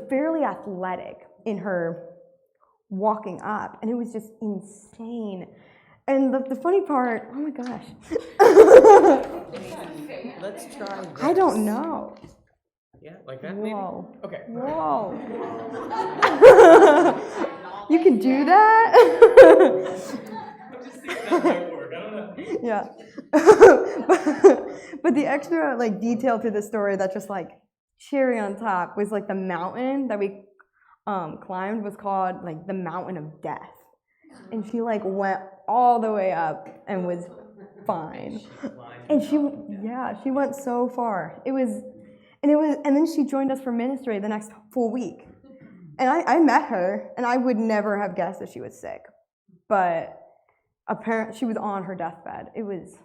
fairly athletic in her walking up, and it was just insane. And the funny part, oh my gosh. Let's try this. I don't know. Yeah, like that. Whoa. Maybe? Okay. Whoa. You can do that? I'm just thinking that might work. I don't know. Yeah. But the extra like detail to the story that just like cherry on top was like the mountain that we climbed was called like the Mountain of Death. And she like went all the way up and was fine. And she went so far. And then she joined us for ministry the next full week. And I met her, and I would never have guessed that she was sick. But apparently, she was on her deathbed. It was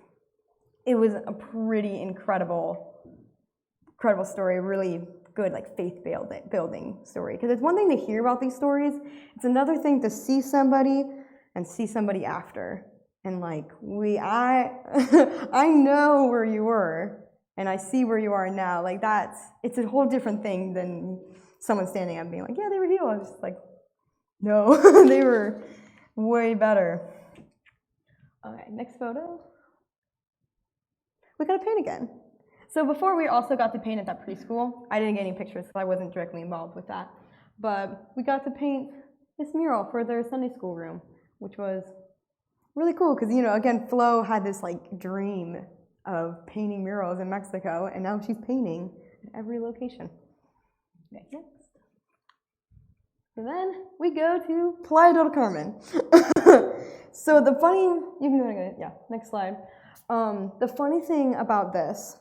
a pretty incredible story, really good, like, faith building story. Because it's one thing to hear about these stories. It's another thing to see somebody and see somebody after. And like, I know where you were, and I see where you are now. Like, it's a whole different thing than someone standing up and being like, yeah, they were healed. I was just like, no, they were way better. Okay, next photo. We got to paint again. So before, we also got to paint at that preschool. I didn't get any pictures because I wasn't directly involved with that. But we got to paint this mural for their Sunday school room, which was really cool because, again, Flo had this like dream of painting murals in Mexico, and now she's painting at every location. Okay, next. So then we go to Playa del Carmen. So next slide. The funny thing about this,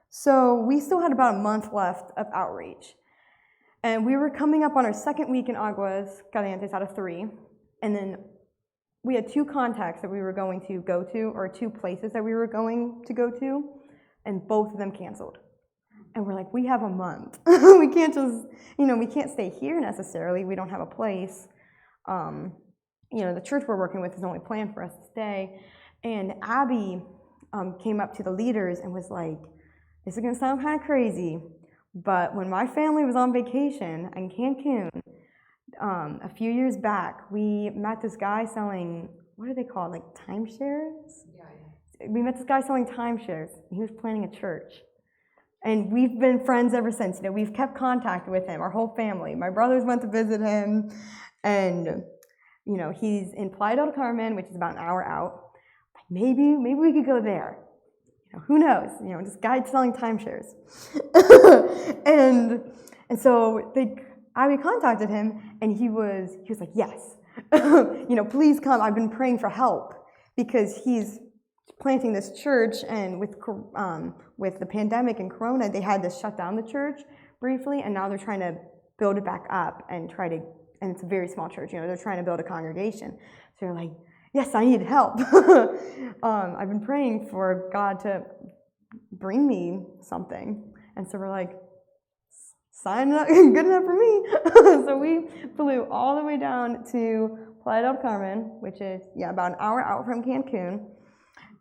so we still had about a month left of outreach. And we were coming up on our second week in Aguas Calientes out of 3. And then we had 2 contacts that we were going to go to, or 2 places that we were going to go to, and both of them canceled. And we're like, we have a month. We can't just, we can't stay here necessarily. We don't have a place. The church we're working with is only planned for us to stay. And Abby came up to the leaders and was like, this is going to sound kind of crazy, but when my family was on vacation in Cancun, a few years back, we met this guy selling, what are they called, like timeshares? Yeah. We met this guy selling timeshares. He was planning a church. And we've been friends ever since. We've kept contact with him, our whole family. My brothers went to visit him, and he's in Playa del Carmen, which is about an hour out. Maybe we could go there. Who knows? This guy selling timeshares. and so I contacted him, and he was like, yes, please come. I've been praying for help because he's planting this church, and with the pandemic and Corona, they had to shut down the church briefly, and now they're trying to build it back up and it's a very small church. They're trying to build a congregation. So they're like, yes, I need help. I've been praying for God to bring me something. And so we're like, sign up, good enough for me. So we flew all the way down to Playa del Carmen, which is, about an hour out from Cancun,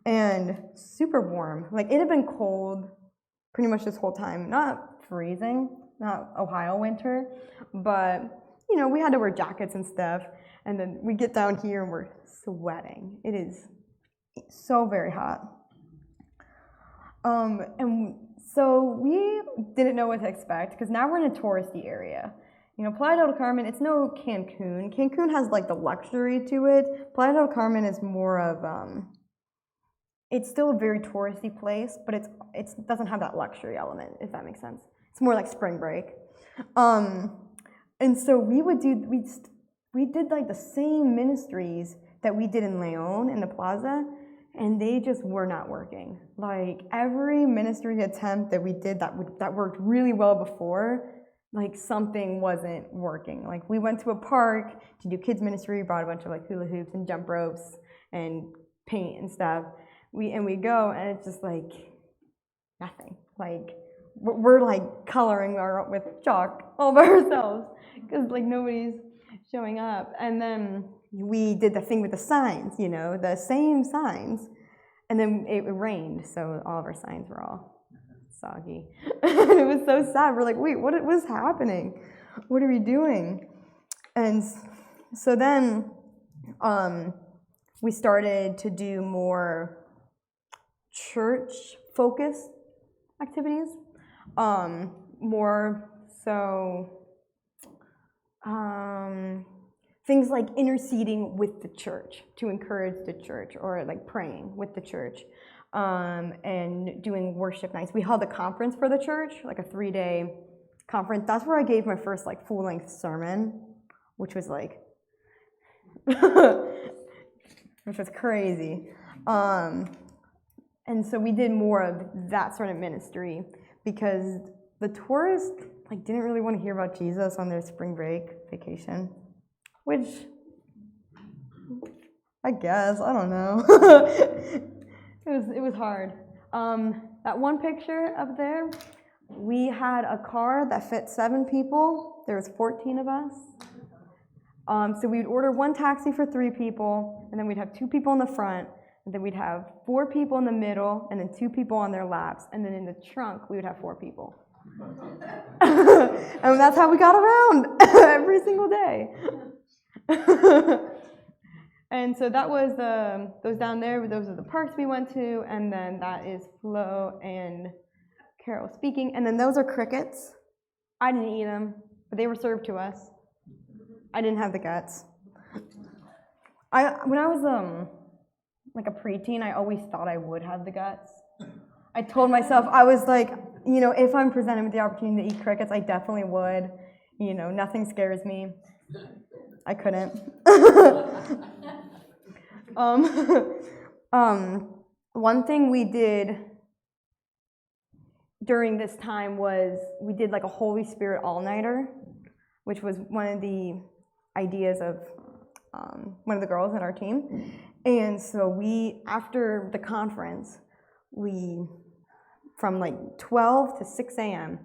and super warm. Like, it had been cold pretty much this whole time. Not freezing, not Ohio winter, but, we had to wear jackets and stuff. And then we get down here and we're sweating. It is so very hot. And so we didn't know what to expect because now we're in a touristy area. Playa del Carmen, it's no Cancun. Cancun has like the luxury to it. Playa del Carmen is more of, it's still a very touristy place, but it doesn't have that luxury element, if that makes sense. It's more like spring break. And so we did like the same ministries that we did in León in the plaza, and they just were not working. Like, every ministry attempt that we did that worked really well before, like, something wasn't working. Like, we went to a park to do kids ministry, brought a bunch of like hula hoops and jump ropes and paint and stuff. We go, and it's just like nothing. Like, we're like coloring with chalk all by ourselves because like nobody's showing up. And then we did the thing with the signs, the same signs, and then it rained, so all of our signs were all soggy. And it was so sad. We're like, wait, what was happening? What are we doing? And so then we started to do more church-focused activities, more so things like interceding with the church to encourage the church, or like praying with the church, and doing worship nights. We held a conference for the church, like a 3-day conference. That's where I gave my first like full-length sermon, which was like which was crazy. And so we did more of that sort of ministry because the tourists didn't really want to hear about Jesus on their spring break vacation, which I guess, I don't know. It was hard. That one picture up there, we had a car that fit 7 people. There was 14 of us. So we would order one taxi for 3 people, and then we'd have 2 people in the front, and then we'd have 4 people in the middle, and then 2 people on their laps, and then in the trunk we would have 4 people. And that's how we got around every single day. And so that was those down there. Those are the parks we went to, and then that is Flo and Carol speaking, and then those are crickets. I didn't eat them, but they were served to us. I didn't have the guts. When I was a preteen, I always thought I would have the guts. I told myself, I was like, if I'm presented with the opportunity to eat crickets, I definitely would. Nothing scares me. I couldn't. One thing we did during this time was we did a Holy Spirit all-nighter, which was one of the ideas of one of the girls in our team. And so after the conference, from 12 to 6 a.m.,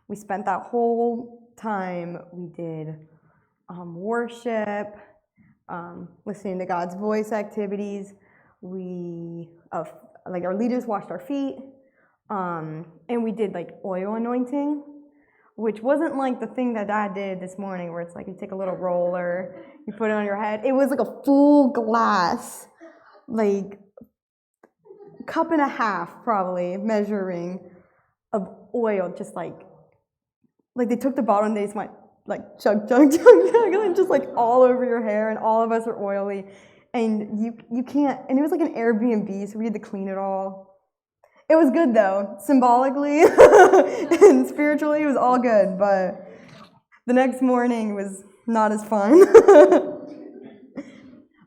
we spent that whole time, we did worship, listening to God's voice activities. Our leaders washed our feet, and we did oil anointing, which wasn't the thing that Dad did this morning where it's you take a little roller, you put it on your head. It was a full glass, cup and a half probably measuring of oil, just they took the bottle and they just went chug, chug, chug, chug, and just all over your hair, and all of us are oily, and you can't, and it was an Airbnb, so we had to clean it all. It was good though, symbolically and spiritually, it was all good, but the next morning was not as fun.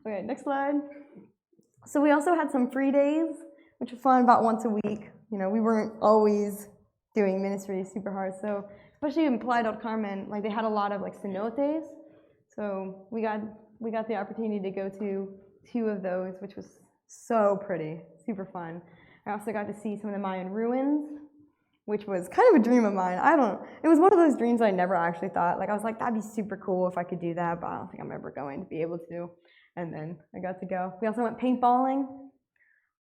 Okay, next slide. So we also had some free days, which was fun, about once a week. We weren't always doing ministry super hard, so especially in Playa del Carmen, they had a lot of cenotes, so we got the opportunity to go to 2 of those, which was so pretty, super fun. I also got to see some of the Mayan ruins, which was kind of a dream of mine. It was one of those dreams I never actually thought, I was that'd be super cool if I could do that, but I don't think I'm ever going to be able to. And then I got to go. We also went paintballing.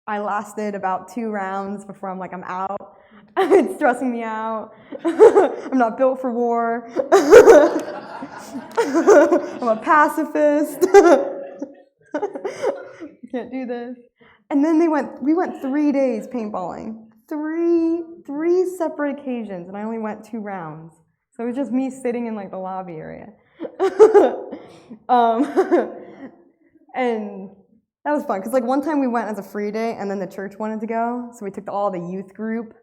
I lasted about 2 rounds before I'm I'm out. It's stressing me out. I'm not built for war. I'm a pacifist. Can't do this. And then we went 3 days paintballing. Three separate occasions, and I only went 2 rounds. So it was just me sitting in the lobby area. And that was fun, because one time we went as a free day, and then the church wanted to go, so we took all the youth group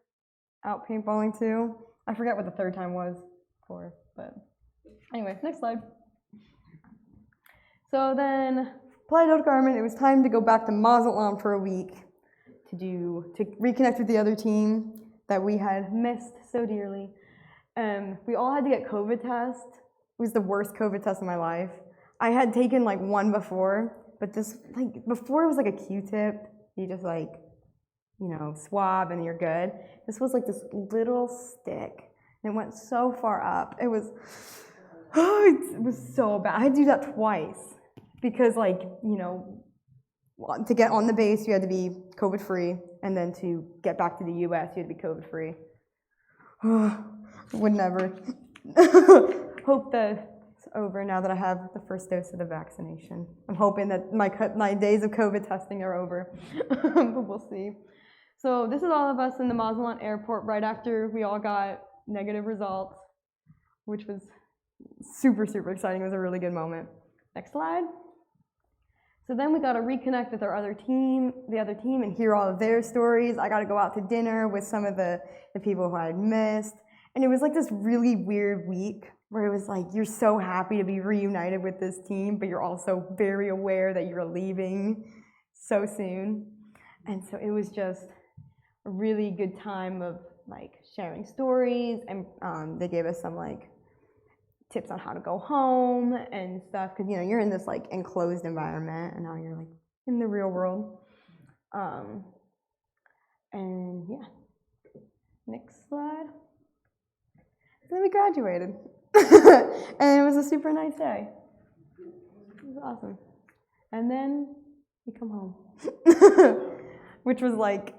out paintballing too. I forget what the 3rd time was for, but anyway, next slide. So then, Playa del Carmen, it was time to go back to Mazatlan for a week to reconnect with the other team that we had missed so dearly. We all had to get COVID tests. It was the worst COVID test of my life. I had taken one before, but this before it was a Q-tip. You just swab and you're good. This was this little stick, and it went so far up. It was so bad. I had to do that twice because to get on the base you had to be COVID free, and then to get back to the U.S. you had to be COVID free. Would never. Hope that it's over now that I have the first dose of the vaccination. I'm hoping that my days of COVID testing are over, but we'll see. So this is all of us in the Mazatlan airport right after we all got negative results, which was super, super exciting. It was a really good moment. Next slide. So then we got to reconnect with the other team, and hear all of their stories. I got to go out to dinner with some of the people who I had missed. And it was this really weird week where it was you're so happy to be reunited with this team, but you're also very aware that you're leaving. so soon. And so it was just a really good time of like sharing stories, and they gave us some like tips on how to go home and stuff, because you know you're in this like enclosed environment and now you're like in the real world. And yeah, next slide. Then we graduated and it was a super nice day. It was awesome. And then we come home which was like,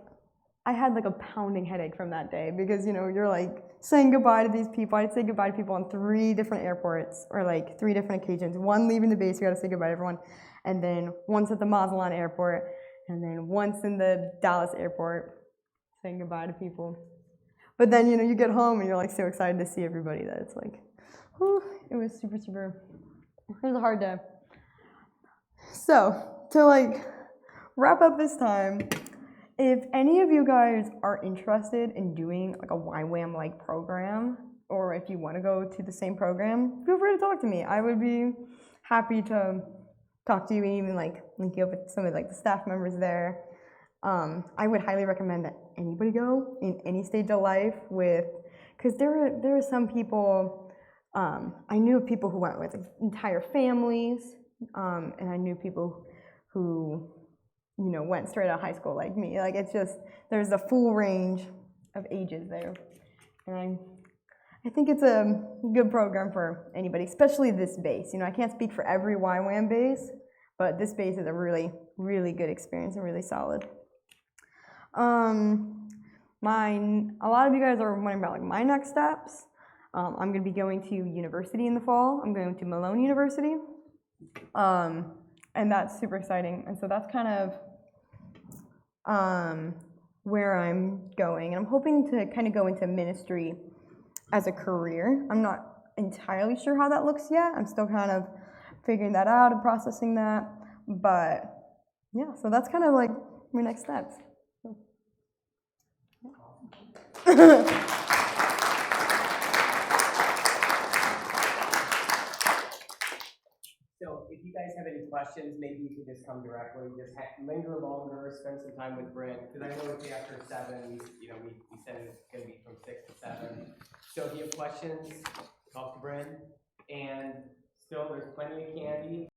I had like a pounding headache from that day, because you know you're like saying goodbye to these people. I'd say goodbye to people on 3 different airports, or like 3 different occasions. One leaving the base, we got to say goodbye to everyone, and then once at the Mazatlan airport, and then once in the Dallas airport, saying goodbye to people. But then you know you get home and you're like so excited to see everybody that it's like, whew, it was super. It was a hard day. So to like wrap up this time, if any of you guys are interested in doing like a YWAM like program, or if you want to go to the same program, feel free to talk to me. I would be happy to talk to you and even like link you up with some of like the staff members there. I would highly recommend that anybody go in any stage of life with, because there are some people, I knew of people who went with entire families, and I knew people who, you know, went straight out of high school like me. Like it's just, there's a full range of ages there. And I think it's a good program for anybody, especially this base. You know, I can't speak for every YWAM base, but this base is a really, really good experience and really solid. A lot of you guys are wondering about like my next steps. I'm going to be going to university in the fall. I'm going to Malone University. And that's super exciting. And so that's kind of where I'm going. And I'm hoping to kind of go into ministry as a career. I'm not entirely sure how that looks yet. I'm still kind of figuring that out and processing that. But yeah, so that's kind of like my next steps. So if you guys have any questions, maybe you can just come directly, just linger longer, spend some time with Bryn, because I know it's after 7, you know, we said it's going to be from 6 to 7. So if you have questions, talk to Bryn, and still there's plenty of candy.